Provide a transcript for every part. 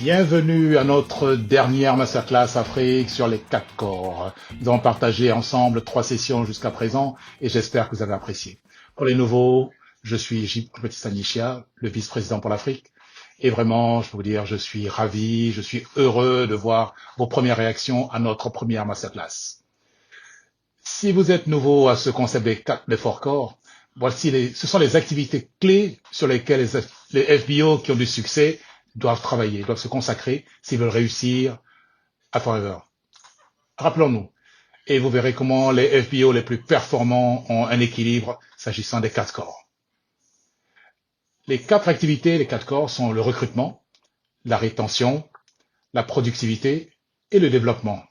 Bienvenue à notre dernière masterclass Afrique sur les 4 corps. Nous avons partagé ensemble 3 sessions jusqu'à présent et j'espère que vous avez apprécié. Pour les nouveaux, je suis J. Baptiste Anichia, le vice-président pour l'Afrique. Et vraiment, je peux vous dire, je suis ravi, je suis heureux de voir vos premières réactions à notre première masterclass. Si vous êtes nouveau à ce concept des 4 corps, ce sont les activités clés sur lesquelles les FBO qui ont du succès doivent travailler, doivent se consacrer s'ils veulent réussir à Forever. Rappelons-nous, et vous verrez comment les FBO les plus performants ont un équilibre s'agissant des 4 corps. Les 4 activités, les 4 corps sont le recrutement, la rétention, la productivité et le développement.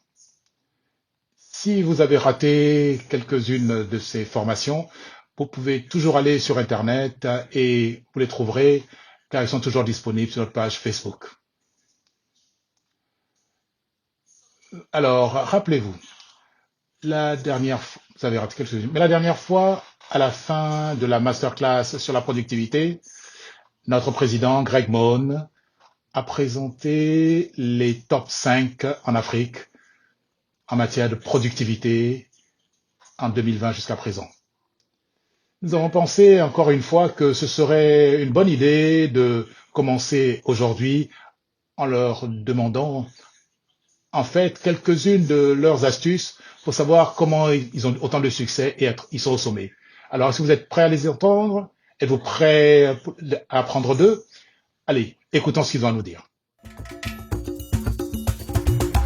Si vous avez raté quelques-unes de ces formations, vous pouvez toujours aller sur Internet et vous les trouverez car elles sont toujours disponibles sur notre page Facebook. Alors, rappelez-vous, vous avez raté quelques-unes, mais la dernière fois, à la fin de la masterclass sur la productivité, notre président Greg Mohn a présenté les top 5 en Afrique en matière de productivité en 2020 jusqu'à présent. Nous avons pensé encore une fois que ce serait une bonne idée de commencer aujourd'hui en leur demandant en fait quelques-unes de leurs astuces pour savoir comment ils ont autant de succès et ils sont au sommet. Alors, si vous êtes prêts à les entendre, êtes-vous prêts à apprendre d'eux? Allez, écoutons ce qu'ils ont à nous dire.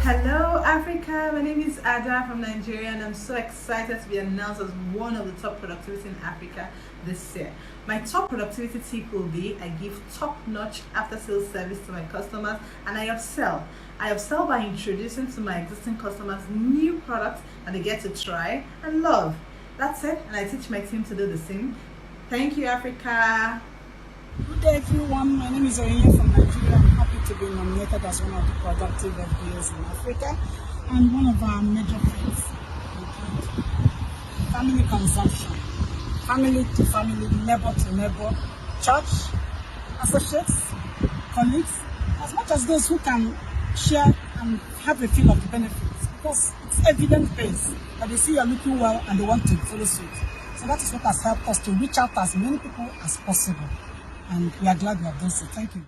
Hello Africa, my name is Ada from Nigeria and I'm so excited to be announced as one of the top productivity in Africa this year. My top productivity tip will be I give top-notch after-sales service to my customers and I upsell. I upsell by introducing to my existing customers new products that they get to try and love. That's it, and I teach my team to do the same. Thank you, Africa. Good day, everyone. My name is Orinya from Nigeria. I'm happy to be nominated as one of the productive FBOs in Africa and one of our major things. Family consumption, family to family, neighbor to neighbor, church, associates, colleagues, as much as those who can share and have a feel of the benefits, because it's evidence-based that they see you're looking well and they want to follow suit. So that is what has helped us to reach out to as many people as possible. And we are glad we have done so. Thank you.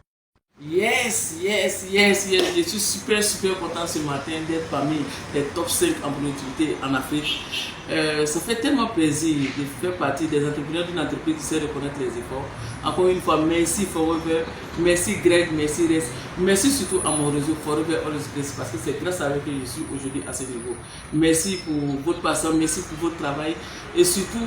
Yes. Je suis super content ce matin d'être parmi les top 5 en productivité en Afrique. Ça fait tellement plaisir de faire partie des entrepreneurs d'une entreprise qui sait reconnaître les efforts. Encore une fois, merci Forever, merci Greg, merci Res, merci surtout à mon réseau Forever Always Grace parce que c'est grâce à eux que je suis aujourd'hui à ce niveau. Merci pour votre patience, merci pour votre travail et surtout,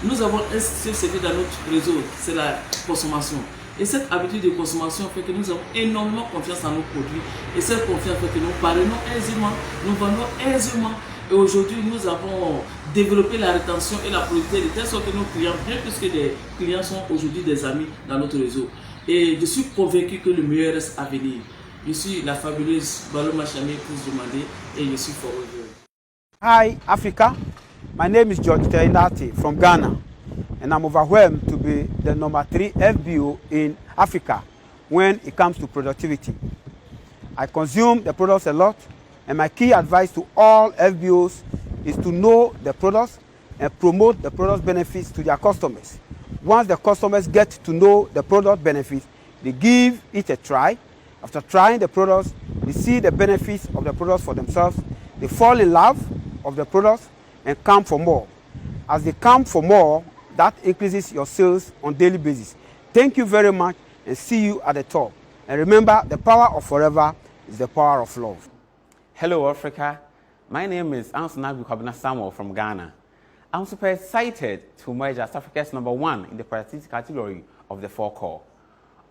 nous avons un secteur dans notre réseau, c'est la consommation. Et cette habitude de consommation fait que nous avons énormément confiance en nos produits. Et cette confiance fait que nous parvenons aisément, nous vendons aisément. Et aujourd'hui, nous avons développé la rétention et la productivité de telle sorte que nos clients, bien plus que des clients, sont aujourd'hui des amis dans notre réseau. Et je suis convaincu que le meilleur reste à venir. Je suis la fabuleuse Balo Machami pour se demander et je suis Forever. Hi, Africa. My name is George Teinati from Ghana, and I'm overwhelmed to be the number 3 FBO in Africa when it comes to productivity. I consume the products a lot, and my key advice to all FBOs is to know the products and promote the product benefits to their customers. Once the customers get to know the product benefits, they give it a try. After trying the products, they see the benefits of the products for themselves. They fall in love of the products and come for more. As they come for more, that increases your sales on a daily basis. Thank you very much and see you at the top. And remember, the power of Forever is the power of love. Hello, Africa. My name is Ansanabi Kwabena Samuel from Ghana. I'm super excited to emerge as Africa's number 1 in the productivity category of the 4 core.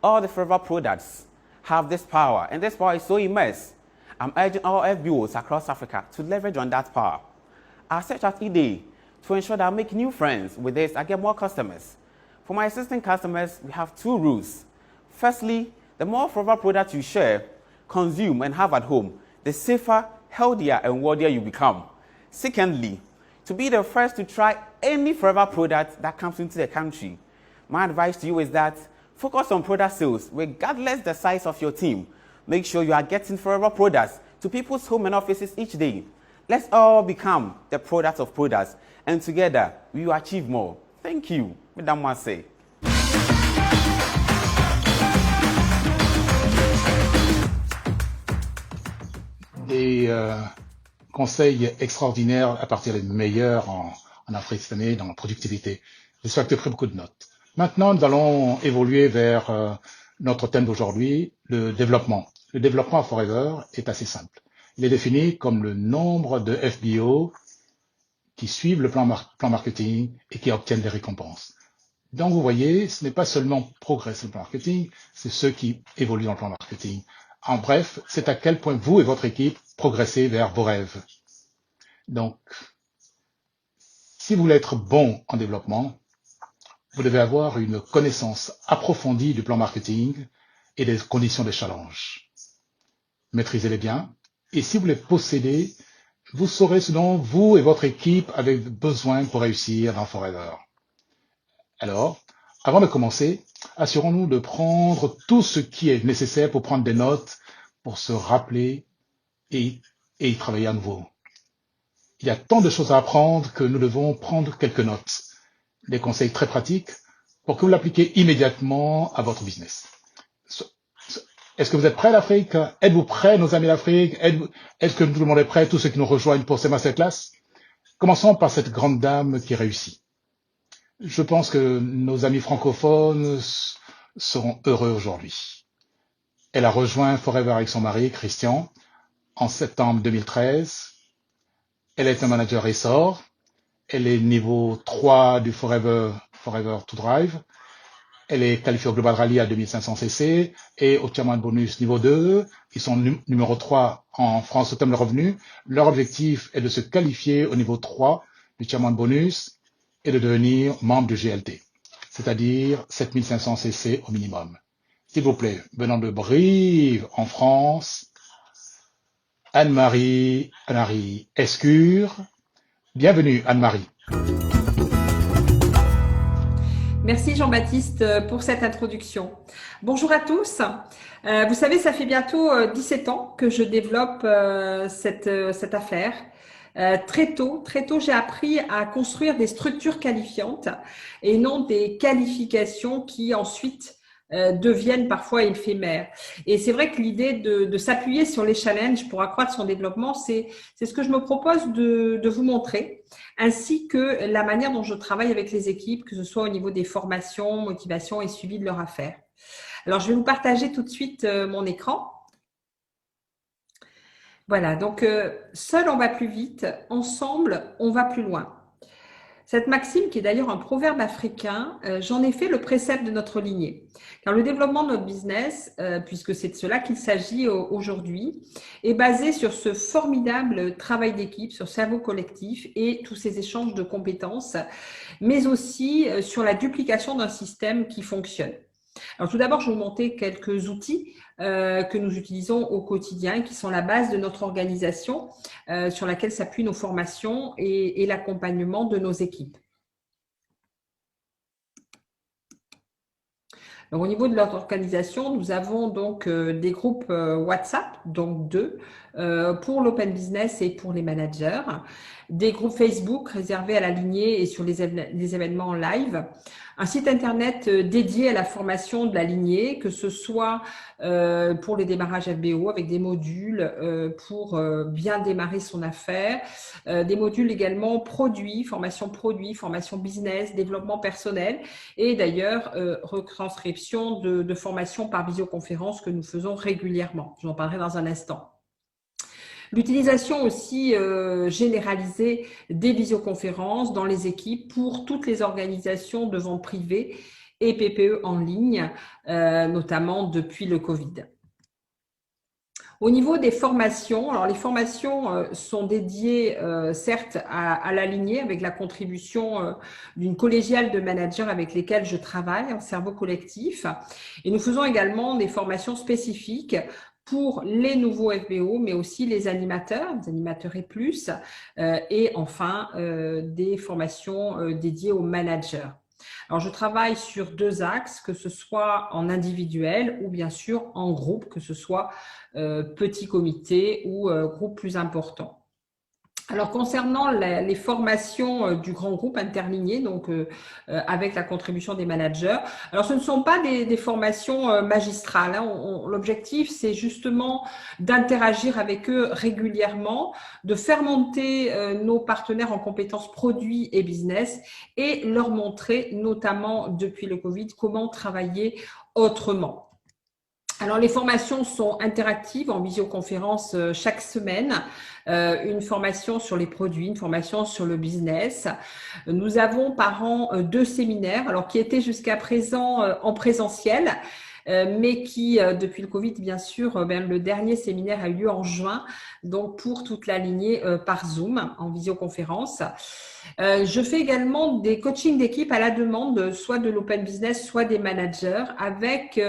All the Forever products have this power, and this power is so immense. I'm urging all FBOs across Africa to leverage on that power. I search out each to ensure that I make new friends. With this, I get more customers. For my existing customers, we have 2 rules. Firstly, the more Forever products you share, consume, and have at home, the safer, healthier, and wealthier you become. Secondly, to be the first to try any Forever product that comes into the country, my advice to you is that focus on product sales regardless the size of your team. make sure you are getting forever products to people's home and offices each day. Let's all become the products of products, and together we will achieve more. Thank you, Madame Massé. Des conseils extraordinaires à partir des meilleurs en Afrique cette année dans la productivité. J'espère que tu as pris beaucoup de notes. Maintenant, nous allons évoluer vers notre thème d'aujourd'hui, le développement. Le développement à Forever est assez simple. Il est défini comme le nombre de FBO qui suivent le plan marketing et qui obtiennent des récompenses. Donc, vous voyez, ce n'est pas seulement progresser le plan marketing, c'est ceux qui évoluent dans le plan marketing. En bref, c'est à quel point vous et votre équipe progressez vers vos rêves. Donc, si vous voulez être bon en développement, vous devez avoir une connaissance approfondie du plan marketing et des conditions des challenges. Maîtrisez-les bien. Et si vous les possédez, vous saurez ce dont vous et votre équipe avez besoin pour réussir dans Forever. Alors, avant de commencer, assurons-nous de prendre tout ce qui est nécessaire pour prendre des notes, pour se rappeler et y travailler à nouveau. Il y a tant de choses à apprendre que nous devons prendre quelques notes, des conseils très pratiques pour que vous l'appliquiez immédiatement à votre business. Est-ce que vous êtes prêts l'Afrique? Êtes-vous prêts, nos amis d'Afrique? Est-ce que tout le monde est prêt, tous ceux qui nous rejoignent pour ces masterclass? Commençons par cette grande dame qui réussit. Je pense que nos amis francophones seront heureux aujourd'hui. Elle a rejoint Forever avec son mari, Christian, en septembre 2013. Elle est un manager essor. Elle est niveau 3 du Forever to Drive. Elle est qualifiée au Global Rally à 2500 cc et au Chairman Bonus niveau 2. Ils sont numéro 3 en France au thème de revenu. Leur objectif est de se qualifier au niveau 3 du Chairman Bonus et de devenir membre du GLT, c'est-à-dire 7500 cc au minimum. S'il vous plaît, venant de Brive en France, Anne-Marie Escure. Bienvenue Anne-Marie. Merci Jean-Baptiste pour cette introduction. Bonjour à tous. Vous savez, ça fait bientôt 17 ans que je développe cette affaire. Très tôt, j'ai appris à construire des structures qualifiantes et non des qualifications qui ensuite deviennent parfois éphémères. Et c'est vrai que l'idée de s'appuyer sur les challenges pour accroître son développement, c'est ce que je me propose de vous montrer, ainsi que la manière dont je travaille avec les équipes, que ce soit au niveau des formations, motivation et suivi de leur affaire. Alors, je vais vous partager tout de suite mon écran. Voilà, donc seul on va plus vite, ensemble on va plus loin. Cette maxime, qui est d'ailleurs un proverbe africain, j'en ai fait le précepte de notre lignée. Car le développement de notre business, puisque c'est de cela qu'il s'agit aujourd'hui, est basé sur ce formidable travail d'équipe, sur cerveau collectif et tous ces échanges de compétences, mais aussi sur la duplication d'un système qui fonctionne. Alors tout d'abord, je vais vous montrer quelques outils que nous utilisons au quotidien, qui sont la base de notre organisation, sur laquelle s'appuient nos formations et l'accompagnement de nos équipes. Donc, au niveau de notre organisation, nous avons donc des groupes WhatsApp, donc 2, pour l'open business et pour les managers, des groupes Facebook réservés à la lignée et sur les événements en live, un site internet dédié à la formation de la lignée, que ce soit pour les démarrages FBO avec des modules pour bien démarrer son affaire, des modules également produits, formation business, développement personnel et d'ailleurs retranscription de formations par visioconférence que nous faisons régulièrement. Je vous en parlerai dans un instant. L'utilisation aussi généralisée des visioconférences dans les équipes pour toutes les organisations de vente privée et PPE en ligne, notamment depuis le Covid. Au niveau des formations, alors les formations sont dédiées certes à la lignée avec la contribution d'une collégiale de managers avec lesquels je travaille en cerveau collectif. Et nous faisons également des formations spécifiques pour les nouveaux FBO, mais aussi les animateurs et plus, et enfin des formations dédiées aux managers. Alors, je travaille sur 2 axes, que ce soit en individuel ou bien sûr en groupe, que ce soit petit comité ou groupe plus important. Alors, concernant les formations du grand groupe interligné, donc avec la contribution des managers, alors ce ne sont pas des formations magistrales. Hein. L'objectif, c'est justement d'interagir avec eux régulièrement, de faire monter nos partenaires en compétences produits et business et leur montrer, notamment depuis le Covid, comment travailler autrement. Alors, les formations sont interactives en visioconférence chaque semaine. Une formation sur les produits, une formation sur le business. Nous avons par an 2 séminaires, alors qui étaient jusqu'à présent en présentiel, mais qui, depuis le Covid, bien sûr, le dernier séminaire a eu lieu en juin, donc pour toute la lignée par Zoom, en visioconférence. Je fais également des coachings d'équipe à la demande, soit de l'open business, soit des managers, avec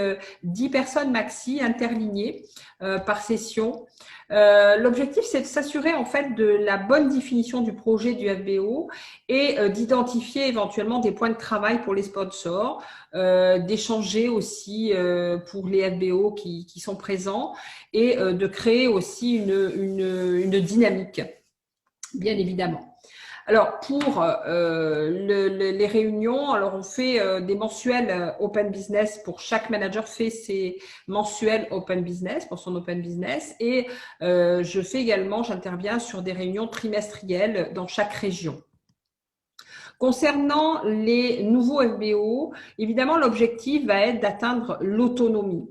10 personnes maxi interlignées par session. L'objectif, c'est de s'assurer en fait de la bonne définition du projet du FBO et d'identifier éventuellement des points de travail pour les sponsors, d'échanger aussi pour les FBO qui sont présents et de créer aussi une dynamique, bien évidemment. Alors, pour les réunions, alors on fait des mensuels Open Business pour chaque manager fait ses mensuels Open Business pour son Open Business et j'interviens sur des réunions trimestrielles dans chaque région. Concernant les nouveaux FBO, évidemment, l'objectif va être d'atteindre l'autonomie.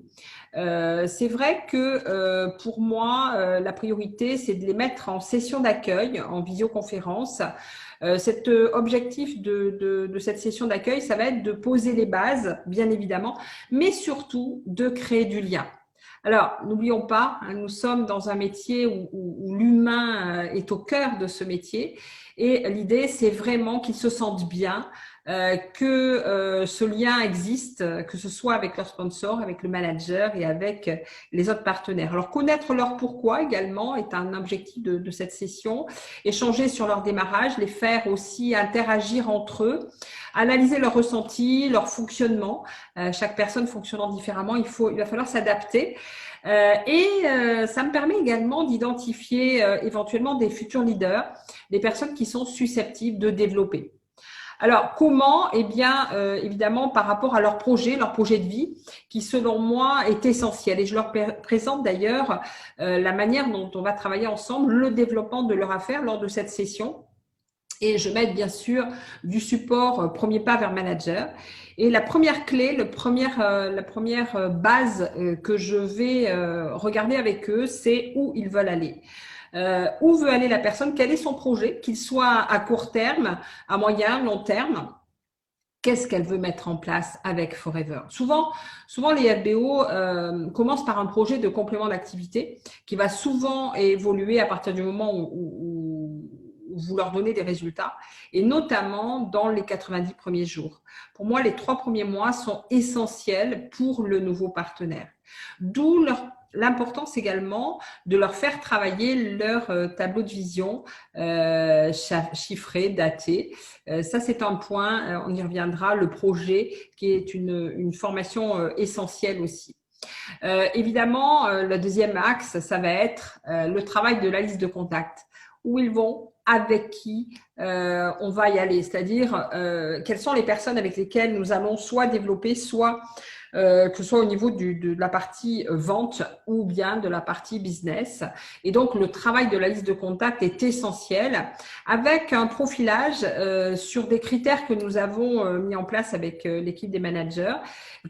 C'est vrai que pour moi, la priorité, c'est de les mettre en session d'accueil, en visioconférence. Cet objectif de cette session d'accueil, ça va être de poser les bases, bien évidemment, mais surtout de créer du lien. Alors, n'oublions pas, hein, nous sommes dans un métier où l'humain est au cœur de ce métier et l'idée, c'est vraiment qu'ils se sentent bien, que ce lien existe, que ce soit avec leur sponsor, avec le manager et avec les autres partenaires. Alors, connaître leur pourquoi également est un objectif de cette session. Échanger sur leur démarrage, les faire aussi interagir entre eux, analyser leurs ressentis, leur fonctionnement. Chaque personne fonctionnant différemment, il va falloir s'adapter. Et ça me permet également d'identifier éventuellement des futurs leaders, des personnes qui sont susceptibles de développer. Alors, comment? Eh bien, évidemment, par rapport à leur projet de vie, qui selon moi est essentiel. Et je leur présente d'ailleurs la manière dont on va travailler ensemble, le développement de leur affaire lors de cette session. Et je mets bien sûr du support premier pas vers manager. Et la première clé, la première base que je vais regarder avec eux, c'est où ils veulent aller. Où veut aller la personne, quel est son projet, qu'il soit à court terme, à moyen, long terme. Qu'est-ce qu'elle veut mettre en place avec Forever? Souvent les FBO commencent par un projet de complément d'activité qui va souvent évoluer à partir du moment où vous leur donnez des résultats, et notamment dans les 90 premiers jours. Pour moi, les 3 premiers mois sont essentiels pour le nouveau partenaire. D'où l'importance également de leur faire travailler leur tableau de vision chiffré, daté. Ça, c'est un point, on y reviendra, le projet qui est une formation essentielle aussi. Évidemment, le deuxième axe, ça va être le travail de la liste de contacts. Où ils vont, avec qui on va y aller, c'est-à-dire quelles sont les personnes avec lesquelles nous allons soit développer, soit que ce soit au niveau de la partie vente ou bien de la partie business. Et donc, le travail de la liste de contacts est essentiel avec un profilage sur des critères que nous avons mis en place avec l'équipe des managers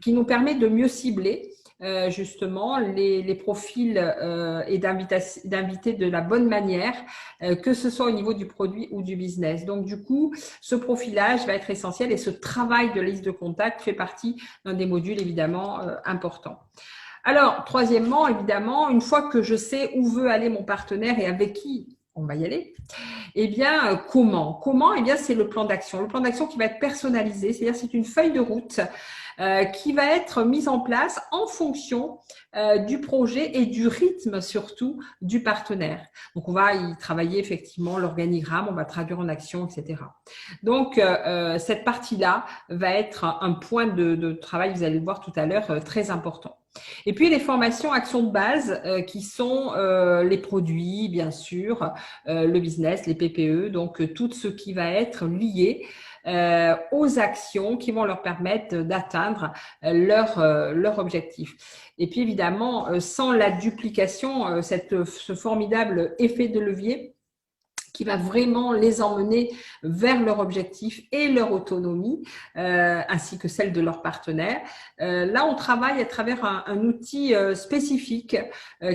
qui nous permet de mieux cibler justement les profils et d'inviter de la bonne manière, que ce soit au niveau du produit ou du business. Donc, du coup, ce profilage va être essentiel et ce travail de liste de contacts fait partie d'un des modules évidemment importants. Alors, troisièmement, évidemment, une fois que je sais où veut aller mon partenaire et avec qui on va y aller, eh bien, comment? Eh bien, c'est le plan d'action. Le plan d'action qui va être personnalisé, c'est-à-dire c'est une feuille de route qui va être mise en place en fonction du projet et du rythme surtout du partenaire. Donc, on va y travailler effectivement l'organigramme, on va traduire en action, etc. Donc, cette partie-là va être un point de travail, vous allez le voir tout à l'heure, très important. Et puis, les formations actions de base qui sont les produits, bien sûr, le business, les PPE, donc tout ce qui va être lié aux actions qui vont leur permettre d'atteindre leur objectif. Et puis évidemment, sans la duplication, ce formidable effet de levier qui va vraiment les emmener vers leur objectif et leur autonomie, ainsi que celle de leurs partenaires. Là, on travaille à travers un outil spécifique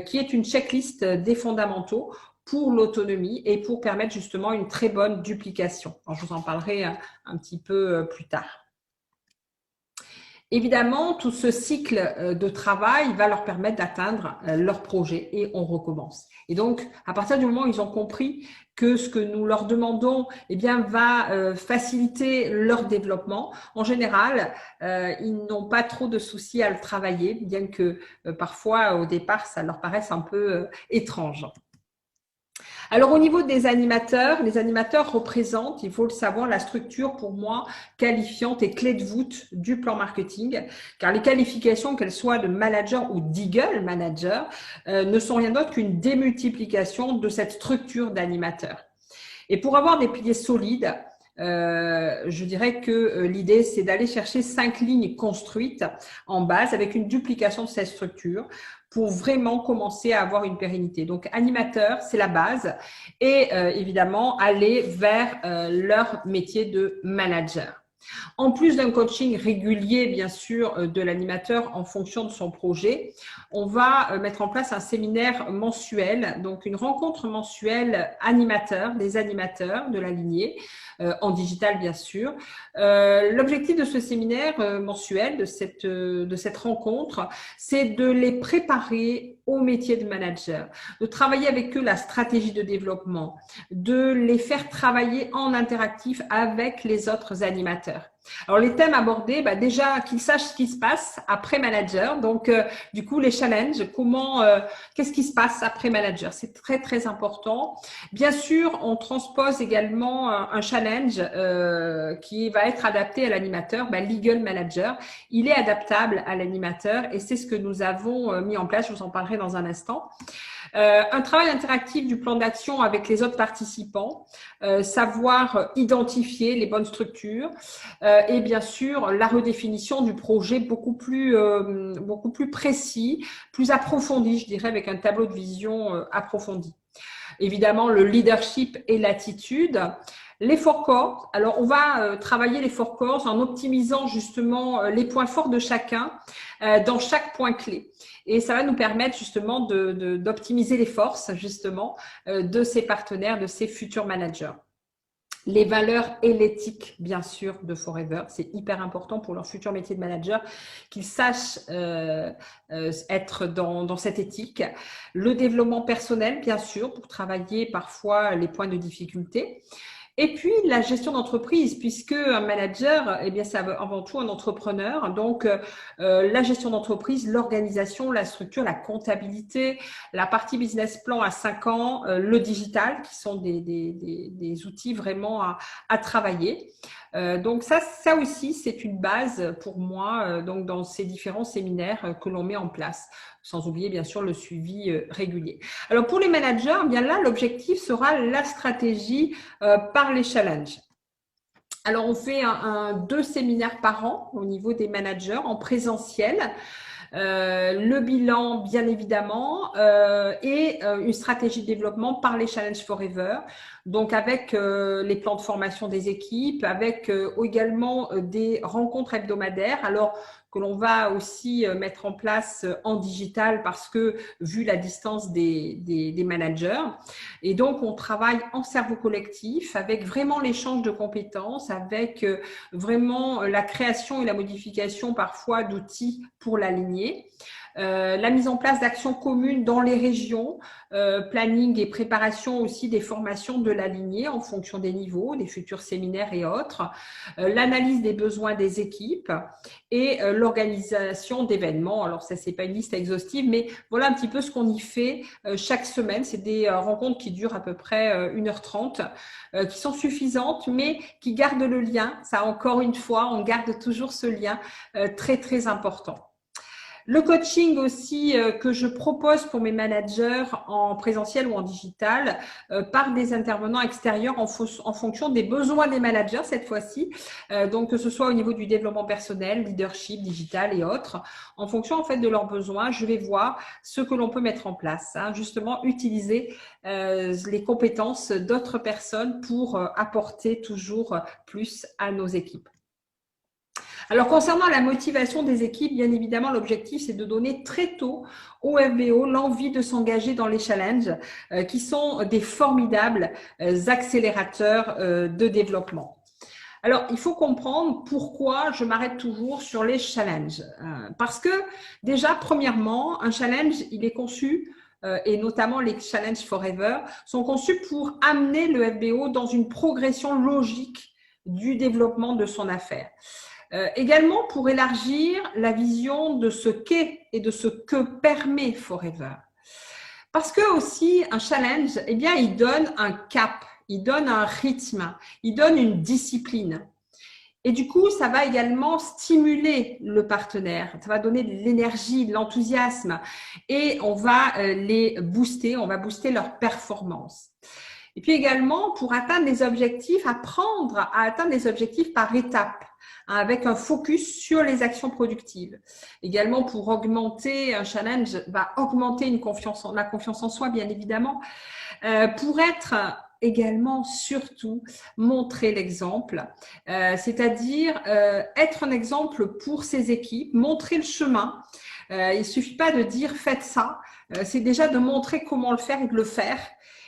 qui est une checklist des fondamentaux pour l'autonomie et pour permettre justement une très bonne duplication. Alors, je vous en parlerai un petit peu plus tard. Évidemment, tout ce cycle de travail va leur permettre d'atteindre leur projet et on recommence. Et donc, à partir du moment où ils ont compris que ce que nous leur demandons va faciliter leur développement, en général, ils n'ont pas trop de soucis à le travailler, bien que parfois, au départ, ça leur paraisse un peu étrange. Alors, au niveau des animateurs, les animateurs représentent, il faut le savoir, la structure pour moi qualifiante et clé de voûte du plan marketing, car les qualifications, qu'elles soient de manager ou d'eagle manager, ne sont rien d'autre qu'une démultiplication de cette structure d'animateurs. Et pour avoir des piliers solides, je dirais que l'idée, c'est d'aller chercher 5 lignes construites en base avec une duplication de cette structure pour vraiment commencer à avoir une pérennité. Donc, animateur, c'est la base et évidemment, aller vers leur métier de manager. En plus d'un coaching régulier, bien sûr, de l'animateur en fonction de son projet, on va mettre en place un séminaire mensuel, donc une rencontre mensuelle des animateurs de la lignée, en digital bien sûr. L'objectif de ce séminaire mensuel, de cette rencontre, c'est de les préparer au métier de manager, de travailler avec eux la stratégie de développement, de les faire travailler en interactif avec les autres animateurs. Alors, les thèmes abordés, déjà qu'ils sachent ce qui se passe après manager. Donc, du coup, les challenges, qu'est-ce qui se passe après manager? C'est très, très important. Bien sûr, on transpose également un challenge qui va être adapté à l'animateur, l'eagle manager. Il est adaptable à l'animateur et c'est ce que nous avons mis en place. Je vous en parlerai dans un instant. Un travail interactif du plan d'action avec les autres participants, savoir identifier les bonnes structures et bien sûr la redéfinition du projet beaucoup plus précis, plus approfondi, je dirais, avec un tableau de vision approfondi. Évidemment, le leadership et l'attitude. Les 4 corps, alors on va travailler les 4 corps en optimisant justement les points forts de chacun dans chaque point clé. Et ça va nous permettre justement d'optimiser les forces justement de ces partenaires, de ces futurs managers. Les valeurs et l'éthique, bien sûr, de Forever. C'est hyper important pour leur futur métier de manager qu'ils sachent être dans cette éthique. Le développement personnel, bien sûr, pour travailler parfois les points de difficulté. Et puis, la gestion d'entreprise, puisque un manager, c'est avant tout un entrepreneur. Donc, la gestion d'entreprise, l'organisation, la structure, la comptabilité, la partie business plan à 5 ans, le digital, qui sont des outils vraiment à travailler. Donc, ça aussi, c'est une base pour moi donc dans ces différents séminaires que l'on met en place. Sans oublier bien sûr le suivi régulier. Alors pour les managers, là l'objectif sera la stratégie par les challenges. Alors on fait 2 séminaires par an au niveau des managers en présentiel. Le bilan bien évidemment et une stratégie de développement par les Challenge Forever, donc avec les plans de formation des équipes, avec également des rencontres hebdomadaires. Alors que l'on va aussi mettre en place en digital parce que vu la distance des managers. Et donc, on travaille en cerveau collectif avec vraiment l'échange de compétences, avec vraiment la création et la modification parfois d'outils pour la lignée. lignée. La mise en place d'actions communes dans les régions, planning et préparation aussi des formations de la lignée en fonction des niveaux, des futurs séminaires et autres, l'analyse des besoins des équipes et l'organisation d'événements. Alors ça, c'est pas une liste exhaustive, mais voilà un petit peu ce qu'on y fait chaque semaine. C'est des rencontres qui durent à peu près 1h30, qui sont suffisantes, mais qui gardent le lien. Ça, encore une fois, on garde toujours ce lien très, très important. Le coaching aussi que je propose pour mes managers en présentiel ou en digital par des intervenants extérieurs en fonction des besoins des managers cette fois-ci. Donc que ce soit au niveau du développement personnel, leadership, digital et autres. En fonction en fait de leurs besoins, je vais voir ce que l'on peut mettre en place. Hein, justement, utiliser les compétences d'autres personnes pour apporter toujours plus à nos équipes. Alors, concernant la motivation des équipes, bien évidemment, l'objectif, c'est de donner très tôt au FBO l'envie de s'engager dans les challenges qui sont des formidables accélérateurs de développement. Alors, il faut comprendre pourquoi je m'arrête toujours sur les challenges. Parce que déjà, premièrement, un challenge, il est conçu et notamment les Challenge Forever, sont conçus pour amener le FBO dans une progression logique du développement de son affaire. Également pour élargir la vision de ce qu'est et de ce que permet Forever. Parce que aussi un challenge, eh bien, il donne un cap, il donne un rythme, il donne une discipline. Et du coup, ça va également stimuler le partenaire, ça va donner de l'énergie, de l'enthousiasme et on va les booster, on va booster leur performance. Et puis également, pour atteindre des objectifs, apprendre à atteindre des objectifs par étapes, avec un focus sur les actions productives. Également, pour augmenter un challenge, va augmenter la confiance en soi, bien évidemment, pour être également, surtout, montrer l'exemple, c'est-à-dire être un exemple pour ses équipes, montrer le chemin. Il ne suffit pas de dire « faites ça », c'est déjà de montrer comment le faire et de le faire,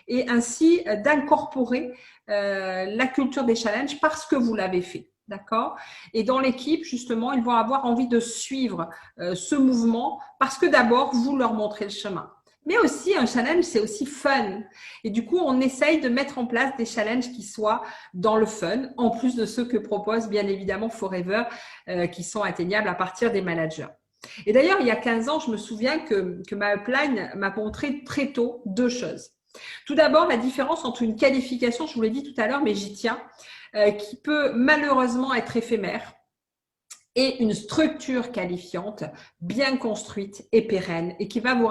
et ainsi d'incorporer la culture des challenges parce que vous l'avez fait. D'accord? Et dans l'équipe, justement, ils vont avoir envie de suivre ce mouvement parce que d'abord, vous leur montrez le chemin. Mais aussi, un challenge, c'est aussi fun. Et du coup, on essaye de mettre en place des challenges qui soient dans le fun, en plus de ceux que propose bien évidemment Forever, qui sont atteignables à partir des managers. Et d'ailleurs, il y a 15 ans, je me souviens que ma upline m'a montré très tôt deux choses. Tout d'abord, la différence entre une qualification, je vous l'ai dit tout à l'heure, mais j'y tiens, qui peut malheureusement être éphémère, et une structure qualifiante, bien construite et pérenne, et qui va vous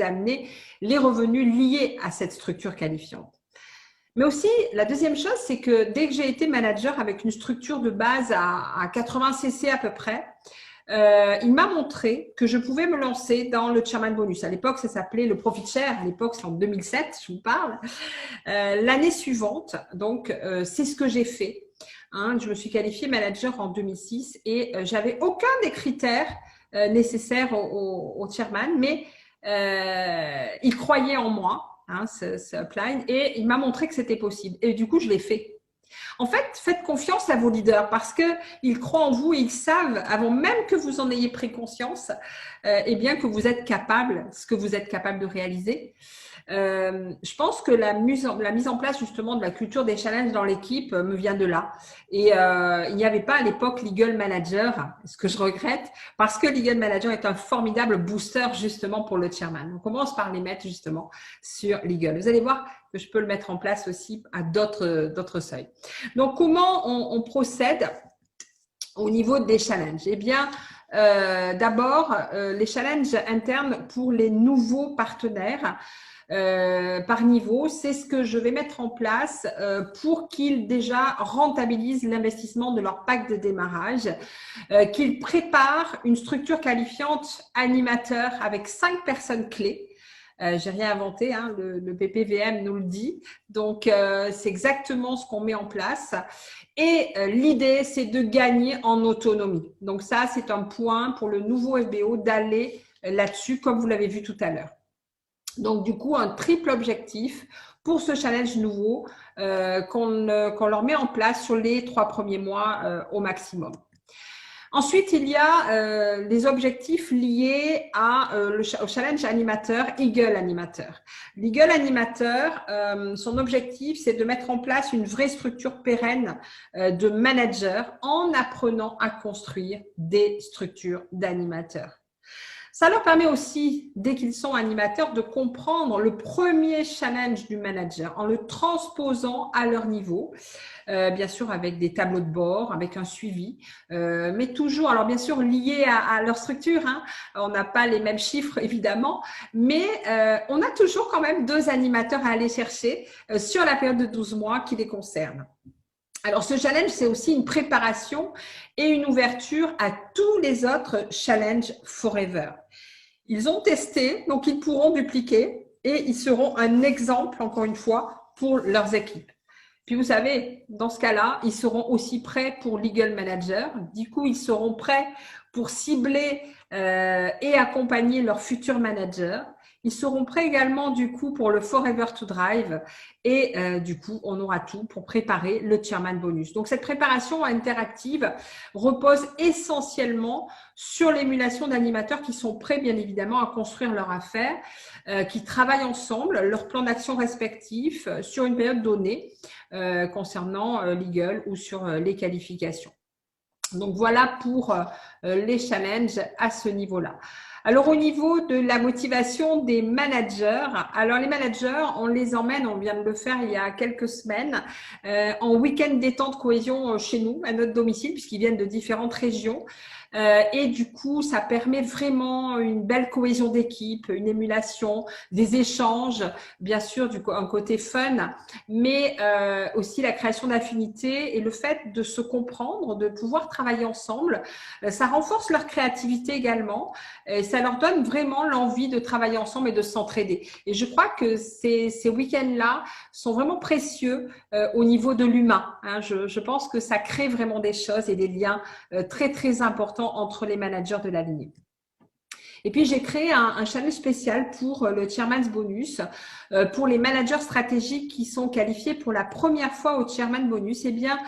amener les revenus liés à cette structure qualifiante. Mais aussi, la deuxième chose, c'est que dès que j'ai été manager avec une structure de base à 80 cc à peu près, il m'a montré que je pouvais me lancer dans le Chairman Bonus. À l'époque, ça s'appelait le Profit Share. À l'époque, c'est en 2007, je vous parle. L'année suivante, donc, c'est ce que j'ai fait. Hein, je me suis qualifiée manager en 2006 et j'avais aucun des critères nécessaires au Chairman, mais il croyait en moi, hein, ce upline, et il m'a montré que c'était possible. Et du coup, je l'ai fait. En fait, faites confiance à vos leaders parce qu'ils croient en vous et ils savent, avant même que vous en ayez pris conscience, eh bien que vous êtes capable, ce que vous êtes capable de réaliser. Je pense que la mise en place justement de la culture des challenges dans l'équipe me vient de là. Et il n'y avait pas à l'époque Legal Manager, ce que je regrette, parce que Legal Manager est un formidable booster justement pour le chairman. On commence par les mettre justement sur Legal. Vous allez voir que je peux le mettre en place aussi à d'autres seuils. Donc, comment on procède au niveau des challenges? Eh bien, d'abord, les challenges internes pour les nouveaux partenaires par niveau, c'est ce que je vais mettre en place pour qu'ils déjà rentabilisent l'investissement de leur pack de démarrage, qu'ils préparent une structure qualifiante animateur avec 5 personnes clés. J'ai rien inventé, hein, le PPVM nous le dit. Donc, c'est exactement ce qu'on met en place. Et l'idée, c'est de gagner en autonomie. Donc, ça, c'est un point pour le nouveau FBO d'aller là-dessus, comme vous l'avez vu tout à l'heure. Donc, du coup, un triple objectif pour ce challenge nouveau qu'on leur met en place sur les 3 premiers mois au maximum. Ensuite, il y a les objectifs liés au challenge animateur, Eagle Animateur. L'Eagle Animateur, son objectif, c'est de mettre en place une vraie structure pérenne de managers en apprenant à construire des structures d'animateurs. Ça leur permet aussi, dès qu'ils sont animateurs, de comprendre le premier challenge du manager en le transposant à leur niveau, bien sûr avec des tableaux de bord, avec un suivi, mais toujours, alors bien sûr lié à leur structure, hein. On n'a pas les mêmes chiffres évidemment, mais on a toujours quand même 2 animateurs à aller chercher sur la période de 12 mois qui les concerne. Alors, ce challenge, c'est aussi une préparation et une ouverture à tous les autres challenges forever. Ils ont testé, donc ils pourront dupliquer et ils seront un exemple, encore une fois, pour leurs équipes. Puis vous savez, dans ce cas-là, ils seront aussi prêts pour Legal Manager. Du coup, ils seront prêts pour cibler et accompagner leurs futurs managers. Ils seront prêts également du coup pour le Forever to Drive et du coup, on aura tout pour préparer le Chairman Bonus. Donc, cette préparation interactive repose essentiellement sur l'émulation d'animateurs qui sont prêts, bien évidemment, à construire leur affaire, qui travaillent ensemble, leur plan d'action respectif sur une période donnée concernant Legal ou sur les qualifications. Donc, voilà pour les challenges à ce niveau-là. Alors, au niveau de la motivation des managers, alors les managers, on les emmène, on vient de le faire il y a quelques semaines, en week-end détente cohésion chez nous, à notre domicile, puisqu'ils viennent de différentes régions. Et du coup, ça permet vraiment une belle cohésion d'équipe, une émulation, des échanges, bien sûr, un côté fun, mais aussi la création d'affinités et le fait de se comprendre, de pouvoir travailler ensemble. Ça renforce leur créativité également. Et ça leur donne vraiment l'envie de travailler ensemble et de s'entraider. Et je crois que ces week-ends-là sont vraiment précieux au niveau de l'humain, hein. Je pense que ça crée vraiment des choses et des liens très, très importants entre les managers de la lignée. Et puis, j'ai créé un challenge spécial pour le Chairman's Bonus, pour les managers stratégiques qui sont qualifiés pour la première fois au Chairman Bonus. Eh bien,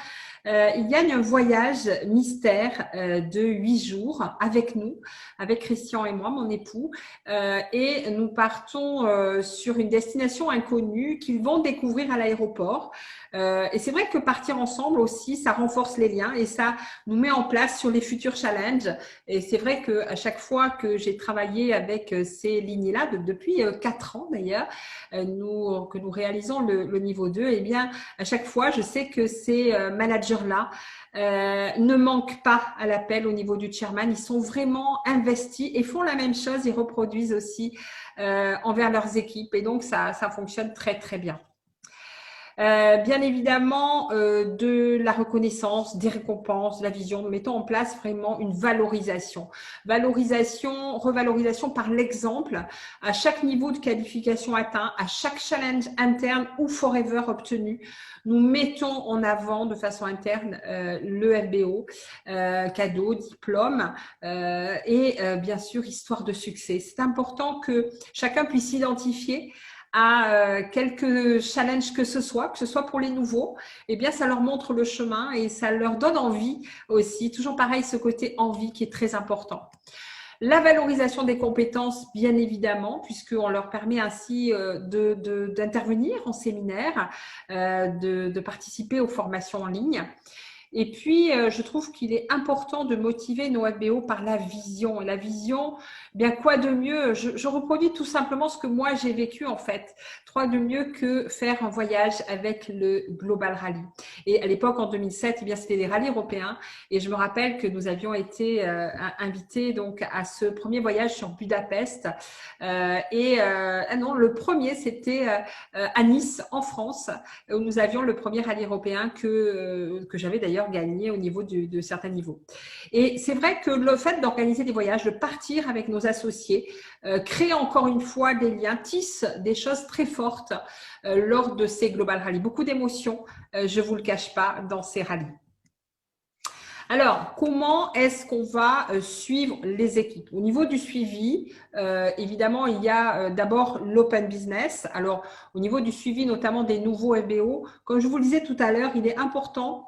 il gagne un voyage mystère de 8 jours avec nous, avec Christian et moi, mon époux, et nous partons sur une destination inconnue qu'ils vont découvrir à l'aéroport. Et c'est vrai que partir ensemble aussi, ça renforce les liens et ça nous met en place sur les futurs challenges. Et c'est vrai que à chaque fois que j'ai travaillé avec ces lignées-là, depuis 4 ans d'ailleurs, que nous réalisons le niveau 2, eh bien, à chaque fois, je sais que ces managers-là ne manquent pas à l'appel au niveau du chairman. Ils sont vraiment investis et font la même chose. Ils reproduisent aussi envers leurs équipes. Et donc, ça fonctionne très, très bien. Bien évidemment, de la reconnaissance, des récompenses, de la vision. Nous mettons en place vraiment une valorisation. Revalorisation par l'exemple à chaque niveau de qualification atteint, à chaque challenge interne ou forever obtenu. Nous mettons en avant de façon interne le FBO, cadeau, diplôme et bien sûr, histoire de succès. C'est important que chacun puisse s'identifier à quelques challenges que ce soit pour les nouveaux, eh bien, ça leur montre le chemin et ça leur donne envie aussi. Toujours pareil, ce côté envie qui est très important. La valorisation des compétences, bien évidemment, puisqu'on leur permet ainsi d'intervenir en séminaire, de participer aux formations en ligne. Et puis, je trouve qu'il est important de motiver nos FBO par la vision. Et la vision, bien quoi de mieux? Je reproduis tout simplement ce que moi j'ai vécu en fait. Quoi de mieux que faire un voyage avec le Global Rally. Et à l'époque, en 2007, eh bien, c'était des rallyes européens. Et je me rappelle que nous avions été invités donc à ce premier voyage sur Budapest. Non, le premier, c'était à Nice, en France, où nous avions le premier rallye européen que j'avais d'ailleurs gagné au niveau de certains niveaux. Et c'est vrai que le fait d'organiser des voyages, de partir avec nos associés, crée encore une fois des liens, tisse des choses très fortes lors de ces Global Rally. Beaucoup d'émotions, je ne vous le cache pas, dans ces rallyes. Alors, comment est-ce qu'on va suivre les équipes? Au niveau du suivi, évidemment, il y a d'abord l'open business. Alors, au niveau du suivi, notamment des nouveaux FBO, comme je vous le disais tout à l'heure, il est important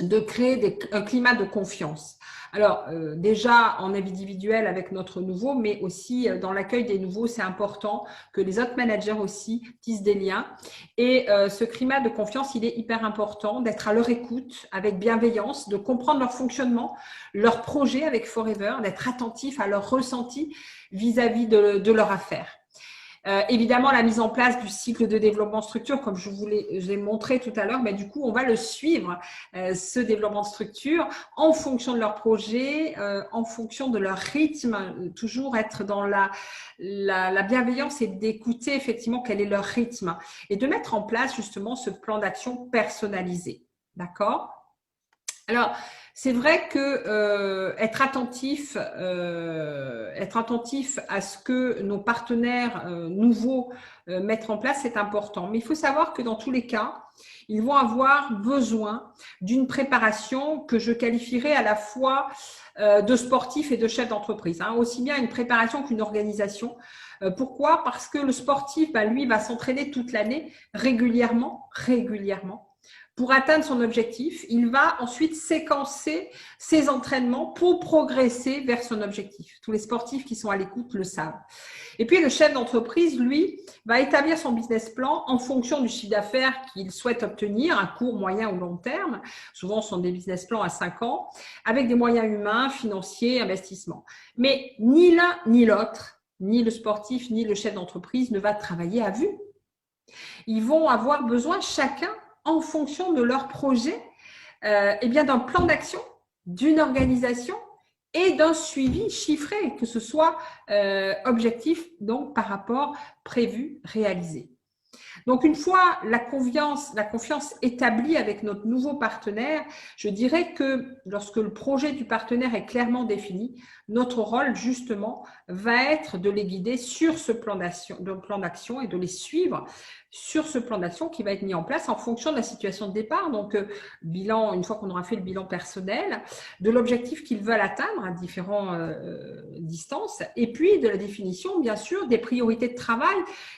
de créer un climat de confiance. Alors, déjà en individuel avec notre nouveau, mais aussi dans l'accueil des nouveaux, c'est important que les autres managers aussi tissent des liens. Et ce climat de confiance, il est hyper important d'être à leur écoute avec bienveillance, de comprendre leur fonctionnement, leur projet avec Forever, d'être attentif à leur ressenti vis-à-vis de leur affaire. Évidemment, la mise en place du cycle de développement structure, comme je l'ai montré tout à l'heure, mais du coup, on va le suivre, ce développement de structure, en fonction de leur projet, en fonction de leur rythme, toujours être dans la bienveillance et d'écouter effectivement quel est leur rythme et de mettre en place justement ce plan d'action personnalisé. D'accord ? Alors, c'est vrai que être attentif à ce que nos partenaires nouveaux mettent en place, c'est important. Mais il faut savoir que dans tous les cas, ils vont avoir besoin d'une préparation que je qualifierais à la fois de sportif et de chef d'entreprise, hein, aussi bien une préparation qu'une organisation. Pourquoi ? Parce que le sportif, lui, va s'entraîner toute l'année régulièrement. Pour atteindre son objectif, il va ensuite séquencer ses entraînements pour progresser vers son objectif. Tous les sportifs qui sont à l'écoute le savent. Et puis, le chef d'entreprise, lui, va établir son business plan en fonction du chiffre d'affaires qu'il souhaite obtenir à court, moyen ou long terme. Souvent, ce sont des business plans à 5 ans, avec des moyens humains, financiers, investissements. Mais ni l'un ni l'autre, ni le sportif, ni le chef d'entreprise ne va travailler à vue. Ils vont avoir besoin chacun en fonction de leur projet, d'un plan d'action, d'une organisation et d'un suivi chiffré, que ce soit objectif, donc par rapport prévu, réalisé. Donc, une fois la confiance établie avec notre nouveau partenaire, je dirais que lorsque le projet du partenaire est clairement défini, notre rôle, justement, va être de les guider sur ce plan d'action et de les suivre sur ce plan d'action qui va être mis en place en fonction de la situation de départ. Donc, une fois qu'on aura fait le bilan personnel, de l'objectif qu'ils veulent atteindre à différentes distances, et puis de la définition, bien sûr, des priorités de travail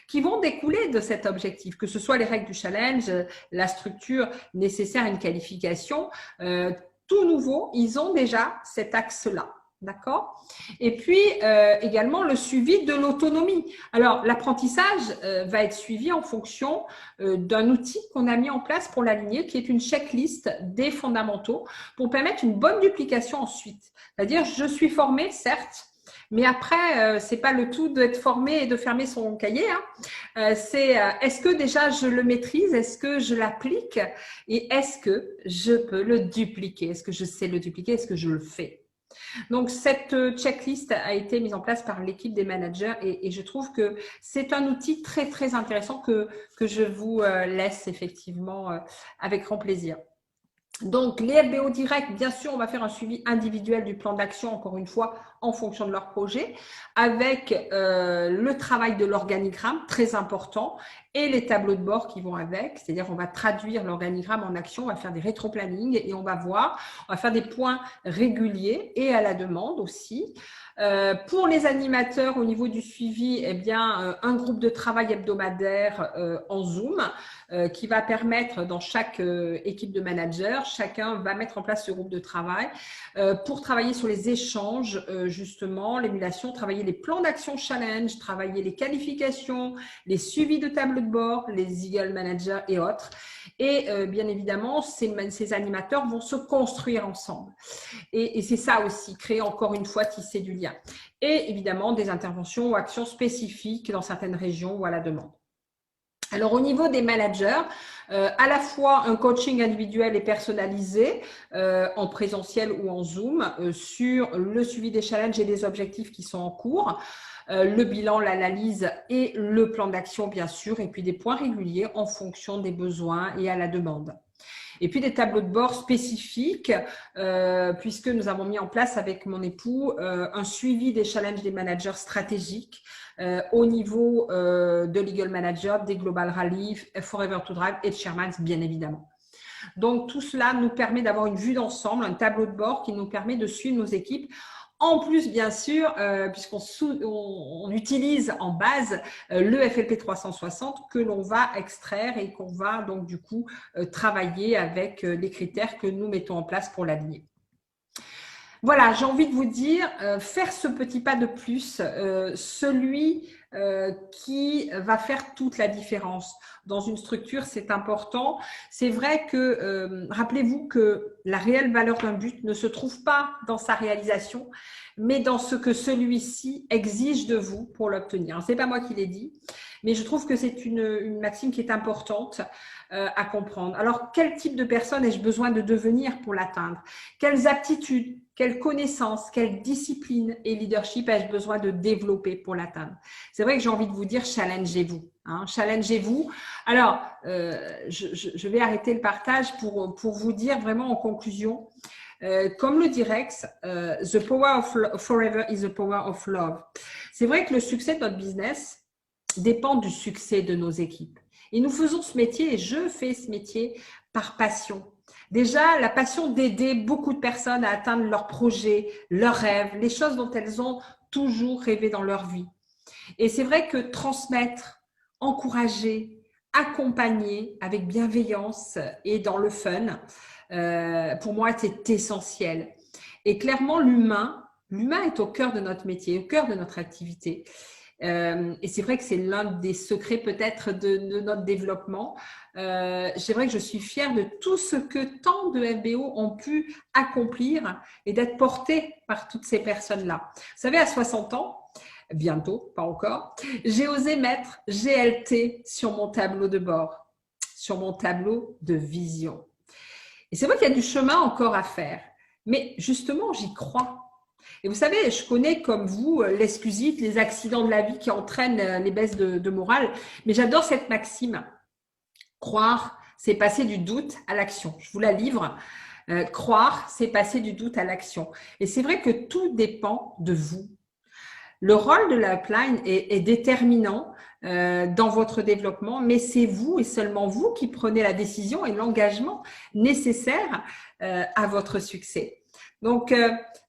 qui vont découler de cet objectif, que ce soit les règles du challenge, la structure nécessaire à une qualification. Tout nouveau, ils ont déjà cet axe-là. D'accord ? Et puis, également, le suivi de l'autonomie. Alors, l'apprentissage va être suivi en fonction d'un outil qu'on a mis en place pour l'aligner, qui est une checklist des fondamentaux pour permettre une bonne duplication ensuite. C'est-à-dire, je suis formé, certes, mais après, c'est pas le tout d'être formé et de fermer son cahier. Hein. Est-ce que déjà je le maîtrise? Est-ce que je l'applique? Et est-ce que je peux le dupliquer? Est-ce que je sais le dupliquer? Est-ce que je le fais? Donc, cette checklist a été mise en place par l'équipe des managers et je trouve que c'est un outil très, très intéressant que je vous laisse effectivement avec grand plaisir. Donc, les LBO directs, bien sûr, on va faire un suivi individuel du plan d'action, encore une fois, en fonction de leur projet, avec le travail de l'organigramme, très important, et les tableaux de bord qui vont avec, c'est-à-dire on va traduire l'organigramme en action, on va faire des rétro-planning et on va faire des points réguliers et à la demande aussi. Pour les animateurs, au niveau du suivi, un groupe de travail hebdomadaire en Zoom qui va permettre dans chaque équipe de managers, chacun va mettre en place ce groupe de travail pour travailler sur les échanges, justement, l'émulation, travailler les plans d'action challenge, travailler les qualifications, les suivis de tableau de bord, les Eagle Managers et autres. Et bien évidemment, ces animateurs vont se construire ensemble. Et c'est ça aussi, créer encore une fois, tisser du lien. Et évidemment, des interventions ou actions spécifiques dans certaines régions ou à la demande. Alors, au niveau des managers, à la fois un coaching individuel et personnalisé en présentiel ou en Zoom sur le suivi des challenges et des objectifs qui sont en cours, le bilan, l'analyse et le plan d'action, bien sûr, et puis des points réguliers en fonction des besoins et à la demande. Et puis des tableaux de bord spécifiques, puisque nous avons mis en place avec mon époux un suivi des challenges des managers stratégiques au niveau de l'Eagle Manager, des Global Rally, Forever to Drive et de Shermans, bien évidemment. Donc, tout cela nous permet d'avoir une vue d'ensemble, un tableau de bord qui nous permet de suivre nos équipes. En plus, bien sûr, puisqu'on utilise en base le FLP 360 que l'on va extraire et qu'on va donc du coup travailler avec les critères que nous mettons en place pour l'aligner. voilà, j'ai envie de vous dire, faire ce petit pas de plus, celui qui va faire toute la différence. Dans une structure, c'est important. C'est vrai que, rappelez-vous que la réelle valeur d'un but ne se trouve pas dans sa réalisation, mais dans ce que celui-ci exige de vous pour l'obtenir. Ce n'est pas moi qui l'ai dit, mais je trouve que c'est une maxime qui est importante à comprendre. Alors, quel type de personne ai-je besoin de devenir pour l'atteindre? Quelles aptitudes, quelles connaissances, quelle discipline et leadership ai-je besoin de développer pour l'atteindre? C'est vrai que j'ai envie de vous dire, challengez-vous. Challengez-vous. Alors, je vais arrêter le partage pour vous dire vraiment en conclusion, comme le dit Rex, the power of forever is the power of love. C'est vrai que le succès de notre business dépend du succès de nos équipes. Et nous faisons ce métier, et je fais ce métier par passion. Déjà, la passion d'aider beaucoup de personnes à atteindre leurs projets, leurs rêves, les choses dont elles ont toujours rêvé dans leur vie. Et c'est vrai que transmettre, encourager, accompagner avec bienveillance et dans le fun, pour moi, c'est essentiel. Et clairement, l'humain est au cœur de notre métier, au cœur de notre activité. Et c'est vrai que c'est l'un des secrets peut-être de notre développement. C'est vrai que je suis fière de tout ce que tant de FBO ont pu accomplir et d'être portés par toutes ces personnes-là. Vous savez, à 60 ans, bientôt, pas encore, j'ai osé mettre GLT sur mon tableau de bord, sur mon tableau de vision. Et c'est vrai qu'il y a du chemin encore à faire, mais justement, j'y crois. Et vous savez, je connais comme vous l'exclusite, les accidents de la vie qui entraînent les baisses de morale, mais j'adore cette maxime. Croire, c'est passer du doute à l'action. Je vous la livre. Croire, c'est passer du doute à l'action. Et c'est vrai que tout dépend de vous. Le rôle de l'upline est déterminant dans votre développement, mais c'est vous et seulement vous qui prenez la décision et l'engagement nécessaire à votre succès. Donc,